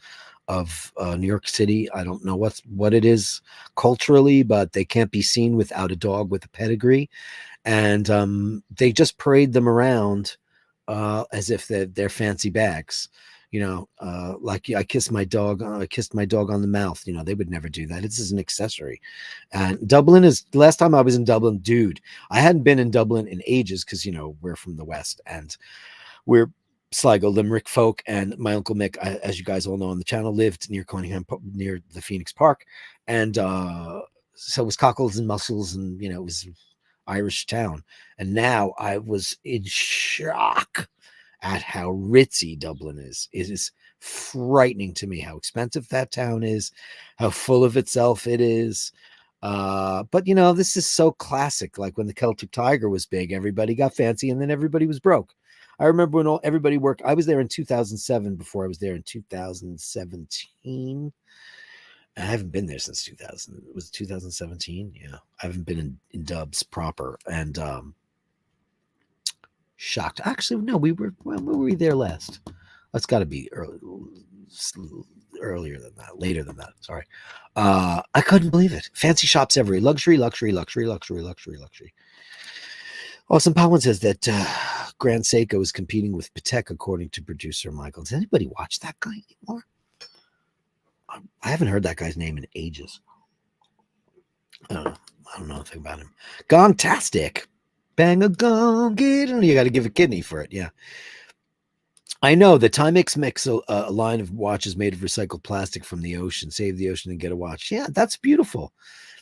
of New York City. I don't know what it is culturally, but they can't be seen without a dog with a pedigree. And they just parade them around as if they're fancy bags. Like I kissed my dog on the mouth. They would never do that. It's as an accessory. And Dublin is the last time I was in Dublin, dude. I hadn't been in Dublin in ages because we're from the West and we're Sligo, Limerick folk, and my uncle Mick, as you guys all know on the channel, lived near Conyngham, near the Phoenix Park, and so it was cockles and mussels, and it was Irish town. And now I was in shock at how ritzy Dublin is. It is frightening to me how expensive that town is, how full of itself it is. But this is so classic. Like when the Celtic Tiger was big, everybody got fancy, and then everybody was broke. I remember when everybody worked. I was there in 2007 before I was there in 2017. I haven't been there since 2000. It was 2017. Yeah. I haven't been in Dubs proper. And shocked. Actually, no, when were we there last? That's got to be earlier than that, later than that. Sorry. I couldn't believe it. Fancy shops everywhere. Luxury, luxury, luxury, luxury, luxury, luxury. Awesome Powen says that Grand Seiko is competing with Patek, according to producer Michael. Does anybody watch that guy anymore? I haven't heard that guy's name in ages. I don't know anything about him. Gongtastic. Bang a gong, get it. You got to give a kidney for it. Yeah. I know the Timex makes a line of watches made of recycled plastic from the ocean. Save the ocean and get a watch. Yeah, that's beautiful.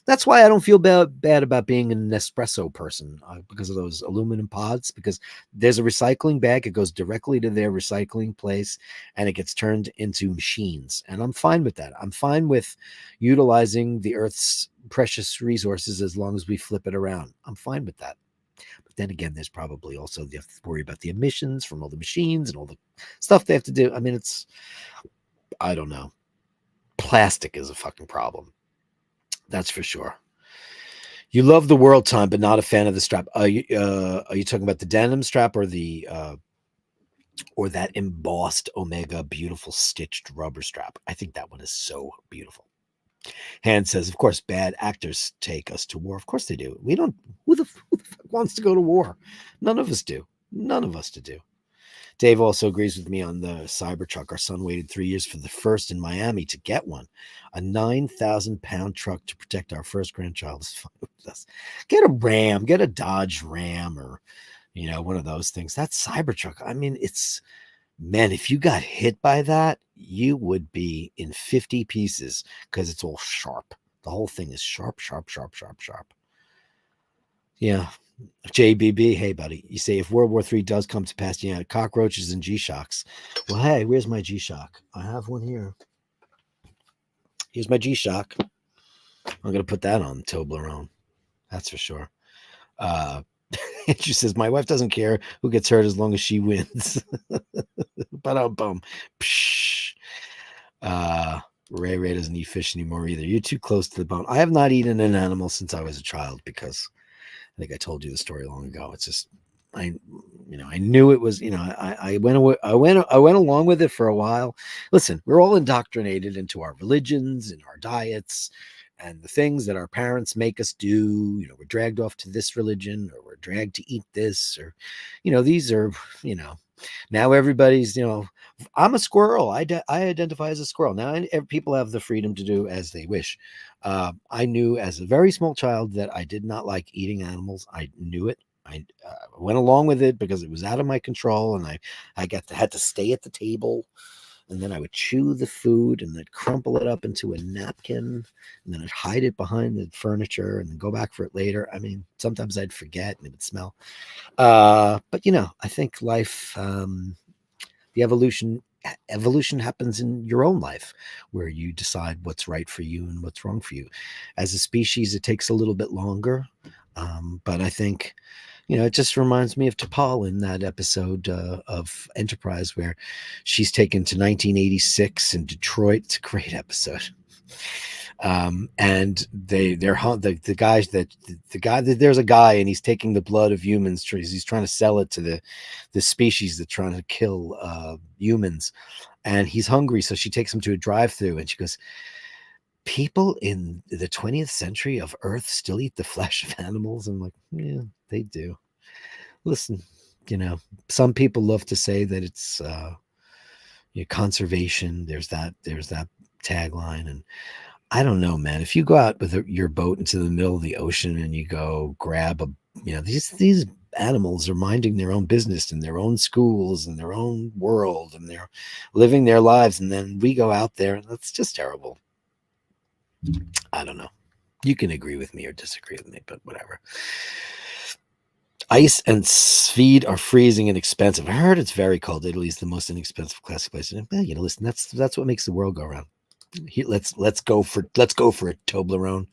That's why I don't feel bad about being an Nespresso person because of those aluminum pods, because there's a recycling bag. It goes directly to their recycling place and it gets turned into machines. And I'm fine with that. I'm fine with utilizing the Earth's precious resources as long as we flip it around. I'm fine with that. But then again, there's probably also you have to worry about the emissions from all the machines and all the stuff they have to do. I mean, I don't know. Plastic is a fucking problem. That's for sure. You love the world time, but not a fan of the strap. Are you talking about the denim strap or or that embossed Omega beautiful stitched rubber strap? I think that one is so beautiful. Hand says, of course, bad actors take us to war. Of course they do. We don't. Who the fuck wants to go to war? None of us do. None of us to do. Dave also agrees with me on the Cybertruck. Our son waited 3 years for the first in Miami to get one. A 9,000-pound truck to protect our first grandchild is fine with us. Get a Ram, get a Dodge Ram or, one of those things. That Cybertruck, I mean, man, if you got hit by that, you would be in 50 pieces because it's all sharp. The whole thing is sharp, sharp, sharp, sharp, sharp. Yeah. JBB, hey buddy, you say if World War III does come to pass, cockroaches and G-Shocks. Well, hey, where's my G-Shock? I have one here. Here's my G-Shock. I'm gonna put that on Toblerone. That's for sure. She says, my wife doesn't care who gets hurt as long as she wins. Ba-dum-bum. Ray doesn't eat fish anymore either. You're too close to the bone. I have not eaten an animal since I was a child because I think I told you the story long ago. It's just I knew it was, I went along with it for a while. Listen, we're all indoctrinated into our religions and our diets and the things that our parents make us do. We're dragged off to this religion, or we're dragged to eat this, or these are, now everybody's, I'm a squirrel. I identify as a squirrel. Now people have the freedom to do as they wish. I knew as a very small child that I did not like eating animals. I knew it. I went along with it because it was out of my control, and I had to stay at the table, and then I would chew the food and then crumple it up into a napkin, and then I'd hide it behind the furniture and then go back for it later. I mean, sometimes I'd forget and it would smell. But I think life, the evolution happens in your own life, where you decide what's right for you and what's wrong for you. As a species, it takes a little bit longer, but I think it just reminds me of T'Pol in that episode of Enterprise, where she's taken to 1986 in Detroit. It's a great episode. And the guy, there's a guy, and he's taking the blood of humans. He's trying to sell it to the species that's trying to kill humans, and he's hungry. So she takes him to a drive-through, and she goes, people in the 20th century of Earth still eat the flesh of animals. I'm like, yeah, they do. Listen, some people love to say that it's conservation. There's that tagline, and I don't know, man. If you go out with your boat into the middle of the ocean and you go grab these animals are minding their own business in their own schools and their own world, and they're living their lives, and then we go out there, and that's just terrible. I don't know. You can agree with me or disagree with me, but whatever. Ice and feed are freezing and expensive. I heard it's very cold. Italy is the most inexpensive classic place. Well, listen, that's what makes the world go round. Let's go for a Toblerone.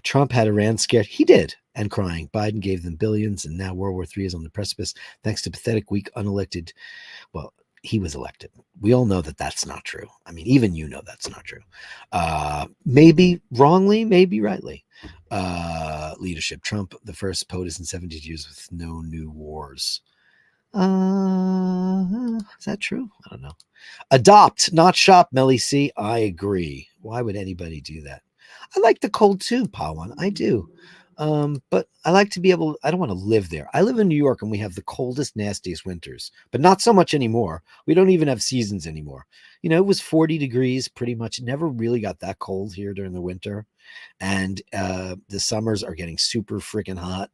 Trump had Iran scared. He did, and crying. Biden gave them billions, and now World War III is on the precipice thanks to pathetic, weak, unelected. Well, he was elected. We all know that that's not true. I mean, even that's not true. Maybe wrongly, maybe rightly. Leadership. Trump, the first POTUS in 70 years with no new wars. Is that true? I don't know. Adopt, not shop, Melly C. I agree. Why would anybody do that? I like the cold too, Pawan. I do. But I like to be able, I don't want to live there. I live in New York, and we have the coldest, nastiest winters, but not so much anymore. We don't even have seasons anymore. It was 40 degrees pretty much. It never really got that cold here during the winter. And the summers are getting super freaking hot.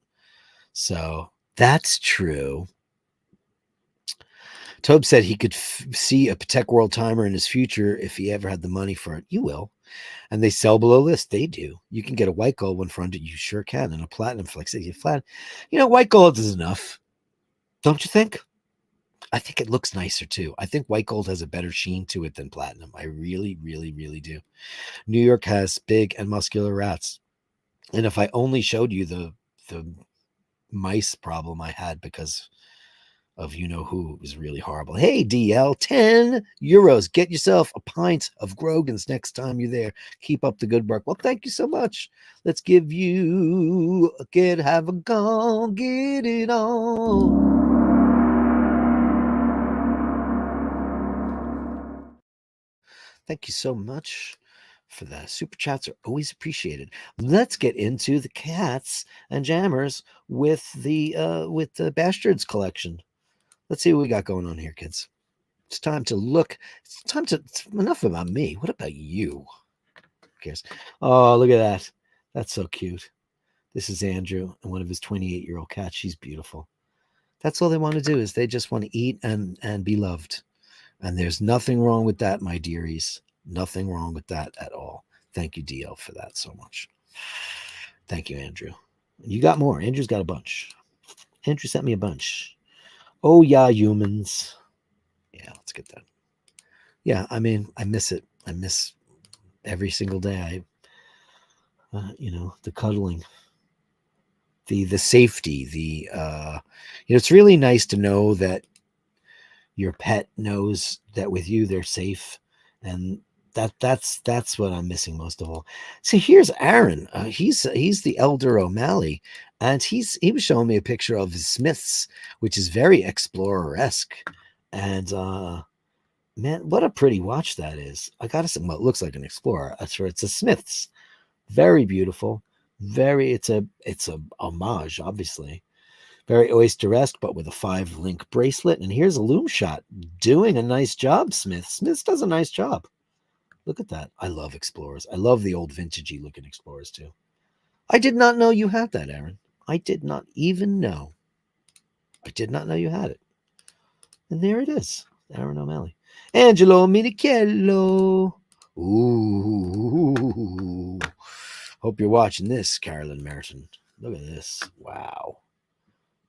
So that's true. Tobe said he could see a Patek World Timer in his future if he ever had the money for it. You will. And they sell below list. They do. You can get a white gold one for $100. You sure can. And a platinum for like $60 flat. White gold is enough. Don't you think? I think it looks nicer too. I think white gold has a better sheen to it than platinum. I really, really, really do. New York has big and muscular rats. And if I only showed you the mice problem I had because of who, it was really horrible. Hey, DL, 10 euros. Get yourself a pint of Grogan's next time you're there. Keep up the good work. Well, thank you so much. Let's give you have a gone, get it on. Thank you so much for that. Super chats are always appreciated. Let's get into the cats and jammers with the Bastards collection. Let's see what we got going on here, kids. It's time to look. It's enough about me. What about you? Who cares? Oh, look at that. That's so cute. This is Andrew and one of his 28-year-old cats. She's beautiful. That's all they want to do, is they just want to eat and be loved. And there's nothing wrong with that, my dearies. Nothing wrong with that at all. Thank you, DL, for that so much. Thank you, Andrew. You got more. Andrew's got a bunch. Andrew sent me a bunch. Oh, yeah, humans. Yeah, let's get that. Yeah, I mean, I miss it. I miss every single day. The cuddling, the safety, it's really nice to know that your pet knows that with you they're safe, and that's what I'm missing most of all. See, here's Aaron. He's the elder O'Malley, and he was showing me a picture of his Smiths, which is very explorer-esque, and man, what a pretty watch that is. I gotta say, well, it looks like an Explorer. That's sure it's a Smiths. Very beautiful. It's a homage, obviously. Very oyster-esque, but with a 5-link bracelet. And here's a loom shot. Doing a nice job, Smith. Smith does a nice job. Look at that. I love Explorers. I love the old vintagey looking Explorers too. I did not know you had that, Aaron. I did not even know. I did not know you had it. And there it is. Aaron O'Malley. Angelo Minichello. Ooh. Hope you're watching this, Carolyn Merton. Look at this. Wow.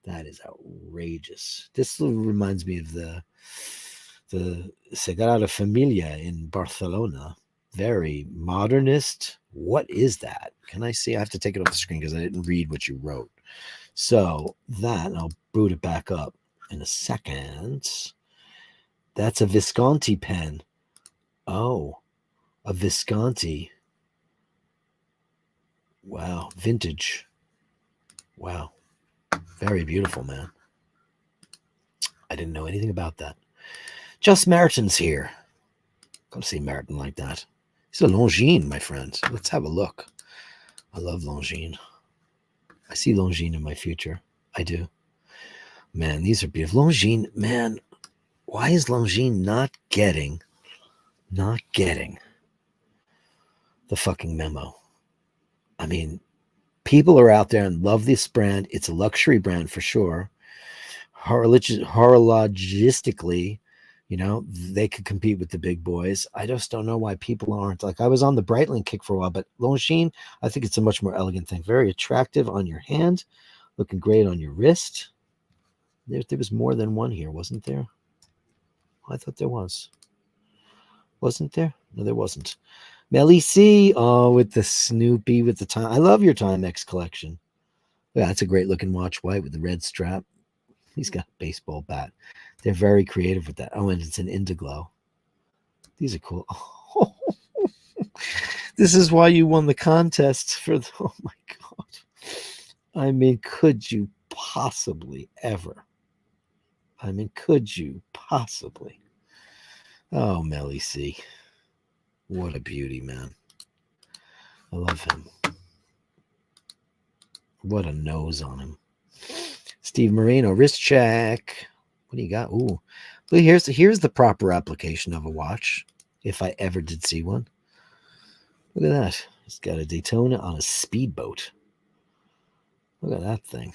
That is outrageous. This reminds me of the Sagrada Familia in Barcelona. Very modernist. What is that? Can I see? I have to take it off the screen because I didn't read what you wrote. So that, I'll boot it back up in a second. That's a Visconti pen. Oh, a Visconti. Wow, vintage. Wow. Very beautiful, man. I didn't know anything about that. Just Merton's here. Gotta see Merton like that. He's a Longines, my friend. Let's have a look. I love Longines. I see Longines in my future. I do. Man, these are beautiful. Longines, man, why is Longines not getting the fucking memo? I mean, people are out there and love this brand. It's a luxury brand for sure. Horologistically, they could compete with the big boys. I just don't know why people aren't. Like, I was on the Breitling kick for a while, but Longines, I think it's a much more elegant thing. Very attractive on your hand, looking great on your wrist. There was more than one here, wasn't there? I thought there was. Wasn't there? No, there wasn't. Melly C, with the Snoopy, with the time. I love your Timex collection. Yeah, that's a great looking watch, white with the red strap. He's got a baseball bat. They're very creative with that. Oh, and it's an Indiglo. These are cool. Oh, this is why you won the contest for the. Oh my God. I mean, could you possibly ever? I mean, could you possibly? Oh, Melly C. What a beauty, man. I love him. What a nose on him. Steve Marino, wrist check. What do you got? Ooh. Well, here's the proper application of a watch, if I ever did see one. Look at that. He's got a Daytona on a speedboat. Look at that thing.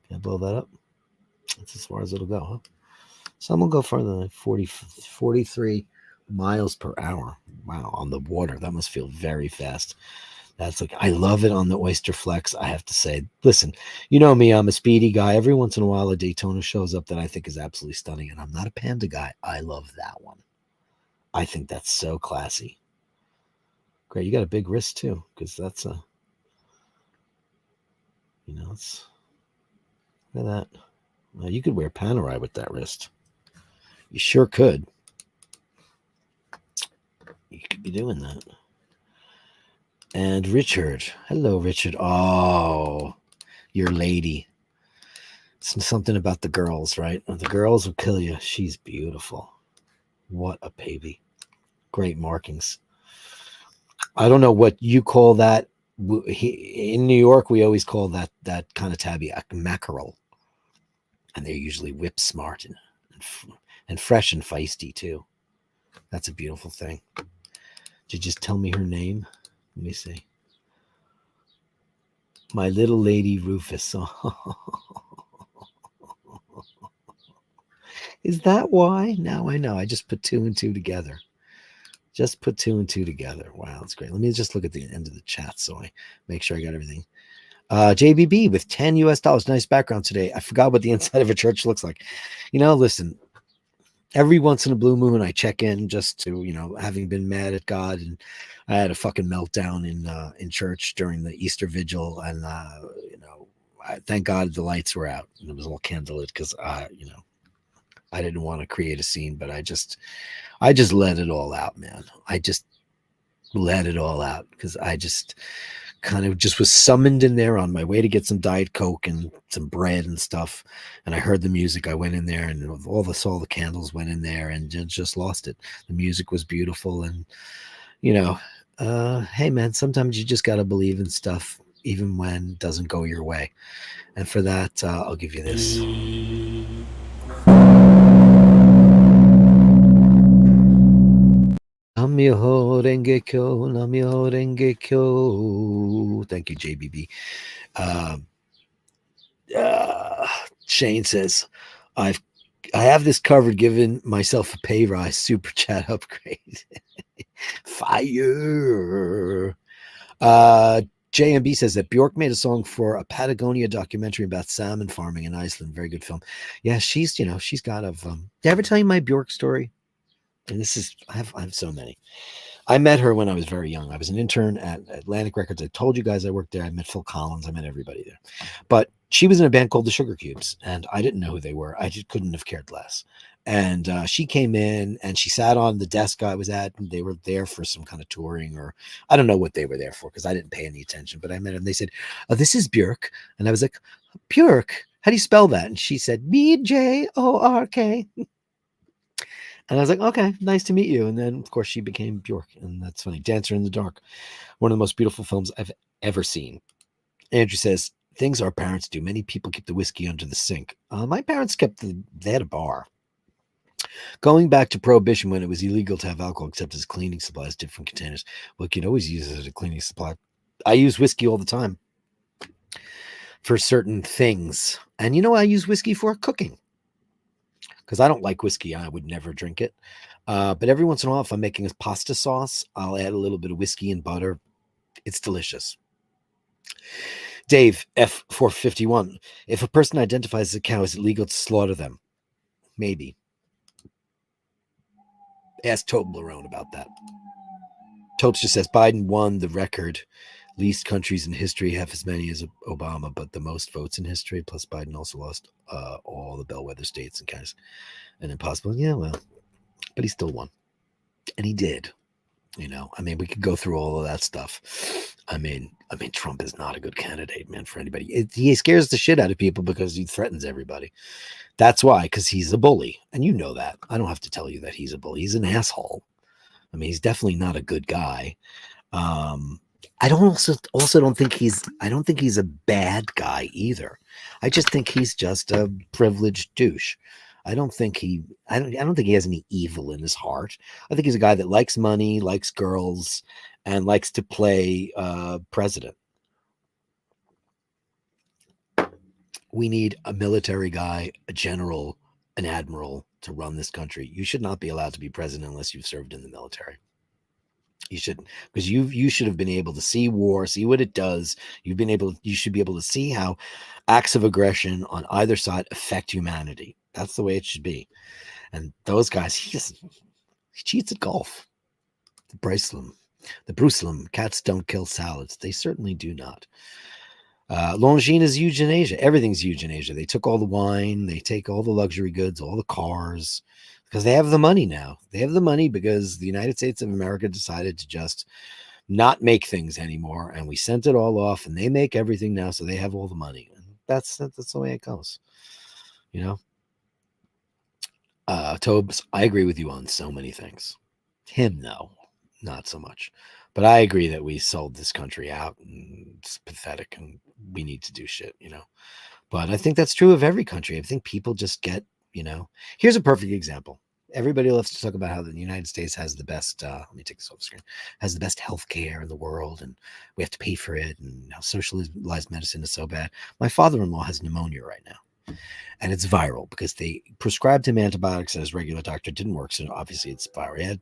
Can I blow that up? That's as far as it'll go, huh? Some will go further than 43 miles per hour. Wow, on the water. That must feel very fast. That's like, I love it on the Oyster Flex. I have to say, listen, you know me, I'm a speedy guy. Every once in a while, a Daytona shows up that I think is absolutely stunning, and I'm not a Panda guy. I love that one. I think that's so classy. Great, you got a big wrist too, because that's a, it's, look at that. Well, you could wear Panerai with that wrist. You sure could. You could be doing that. And Richard. Hello, Richard. Oh, your lady. Something about the girls, right? The girls will kill you. She's beautiful. What a baby. Great markings. I don't know what you call that. In New York, we always call that kind of tabby a mackerel. And they're usually whip smart and fresh and feisty, too. That's a beautiful thing. Did you just tell me her name? Let me see. My little lady Rufus. Is that why? Now I know. I just put 2 and 2 together. Just put 2 and 2 together. Wow, that's great. Let me just look at the end of the chat so I make sure I got everything. JBB with $10 US. Nice background today. I forgot what the inside of a church looks like. Listen, every once in a blue moon, I check in just to, having been mad at God, and I had a fucking meltdown in church during the Easter vigil, and thank God the lights were out and it was all candlelit because I didn't want to create a scene, but I just let it all out, man. I just let it all out because I just kind of just was summoned in there on my way to get some Diet Coke and some bread and stuff. And I heard the music. I went in there, and all the candles went in there, and just lost it. The music was beautiful. And, hey, man, sometimes you just got to believe in stuff, even when it doesn't go your way. And for that, I'll give you this. Namyoho Renge Kyo, Namyoho Renge Kyo. Thank you, JBB. Shane says, I have this covered, giving myself a pay rise, super chat upgrade. Fire. JMB says that Bjork made a song for a Patagonia documentary about salmon farming in Iceland. Very good film. Yeah, she's got did I ever tell you my Bjork story? And this is, I have so many. I met her when I was very young. I was an intern at Atlantic Records. I told you guys I worked there. I met Phil Collins. I met everybody there. But she was in a band called the Sugar Cubes, and I didn't know who they were. I just couldn't have cared less. And she came in, and she sat on the desk I was at, and they were there for some kind of touring, or I don't know what they were there for because I didn't pay any attention. But I met them. They said, "Oh, this is Björk," and I was like, "Björk? How do you spell that?" And she said, "Bjork." And I was like, okay, nice to meet you. And then, of course, she became Bjork. And that's funny. Dancer in the Dark, one of the most beautiful films I've ever seen. Andrew says, things our parents do. Many people keep the whiskey under the sink. My parents they had a bar. Going back to Prohibition, when it was illegal to have alcohol except as cleaning supplies, different containers. Well, you can always use it as a cleaning supply. I use whiskey all the time for certain things. And I use whiskey for cooking. Because I don't like whiskey. I would never drink it. But every once in a while, if I'm making a pasta sauce, I'll add a little bit of whiskey and butter. It's delicious. Dave, F451. If a person identifies as a cow, is it legal to slaughter them? Maybe. Ask Toblerone about that. Topes just says Biden won the record. Least countries in history have as many as Obama, but the most votes in history. Plus, Biden also lost all the bellwether states and guys. And impossible. Yeah, well, but he still won. And he did. We could go through all of that stuff. I mean, Trump is not a good candidate, man, for anybody. He scares the shit out of people because he threatens everybody. That's why, because he's a bully. And you know that. I don't have to tell you that he's a bully. He's an asshole. He's definitely not a good guy. I don't think he's a bad guy either. I just think he's just a privileged douche. I don't think he has any evil in his heart. I think he's a guy that likes money, likes girls, and likes to play president. We need a military guy, a general, an admiral to run this country. You should not be allowed to be president unless you've served in the military. You shouldn't, because you should have been able to see war, see what it does. You should be able to see how acts of aggression on either side affect humanity. That's the way it should be. And those guys, he cheats at golf. The Brucelam, cats don't kill salads. They certainly do not. Longines is euthanasia. Everything's euthanasia. They took all the wine. They take all the luxury goods, all the cars, because they have the money now. They have the money because the United States of America decided to just not make things anymore, and we sent it all off, and they make everything now, so they have all the money. And that's the way it goes. Tobes, I agree with you on so many things. Him, no, not so much. But I agree that we sold this country out, and it's pathetic, and we need to do shit, But I think that's true of every country. I think people just get, Here's a perfect example. Everybody loves to talk about how the United States has the best, let me take this off the screen, has the best healthcare in the world, and we have to pay for it, and how socialized medicine is so bad. My father-in-law has pneumonia right now, and it's viral because they prescribed him antibiotics and his regular doctor didn't work, so obviously it's viral. He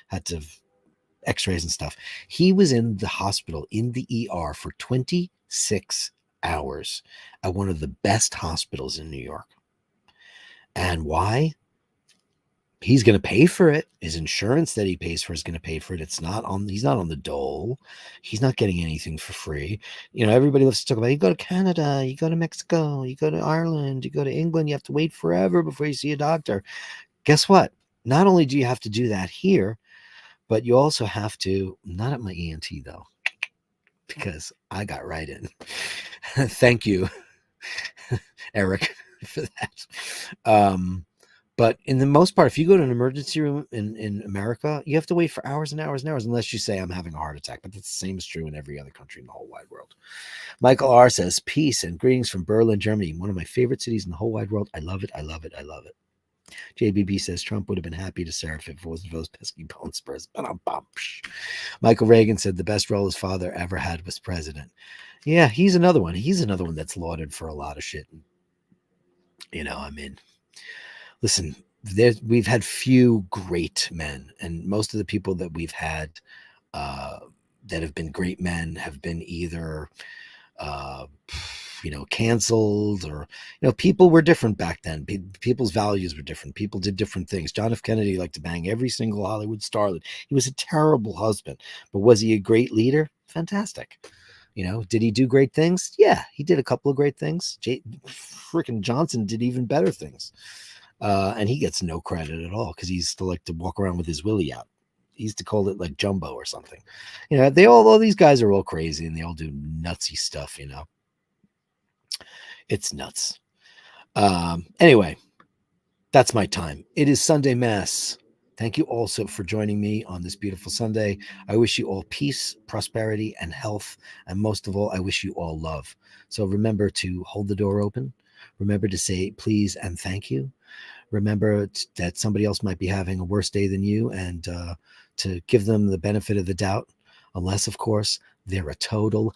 had to x-rays and stuff. He was in the hospital in the ER for 26 hours at one of the best hospitals in New York. And why? He's going to pay for it. His insurance that he pays for is going to pay for it. He's not on the dole. He's not getting anything for free. Everybody loves to talk about, you go to Canada, you go to Mexico, you go to Ireland, you go to England, you have to wait forever before you see a doctor. Guess what? Not only do you have to do that here, but you also have to, not at my ENT though, because I got right in. Thank you, Eric, for that. But in the most part, if you go to an emergency room in America, you have to wait for hours and hours and hours, unless you say I'm having a heart attack. But that's the same is true in every other country in the whole wide world. Michael R. says, peace and greetings from Berlin, Germany, one of my favorite cities in the whole wide world. I love it. I love it. I love it. JBB says, Trump would have been happy to serve if it wasn't for those pesky bone spurs. Michael Reagan said the best role his father ever had was president. Yeah, he's another one. He's another one that's lauded for a lot of shit. Listen, we've had few great men, and most of the people that we've had that have been great men have been either canceled, or people were different back then. People's values were different. People did different things. John F. Kennedy liked to bang every single Hollywood starlet. He was a terrible husband, but was he a great leader? Fantastic. Did he do great things? Yeah, he did a couple of great things. Frickin' Johnson did even better things. And he gets no credit at all because he used to like to walk around with his willy out. He used to call it like Jumbo or something. All these guys are all crazy and they all do nutsy stuff, It's nuts. Anyway, that's my time. It is Sunday Mass. Thank you also for joining me on this beautiful Sunday. I wish you all peace, prosperity, and health. And most of all, I wish you all love. So remember to hold the door open. Remember to say please and thank you. Remember that somebody else might be having a worse day than you, and to give them the benefit of the doubt, unless, of course, they're a total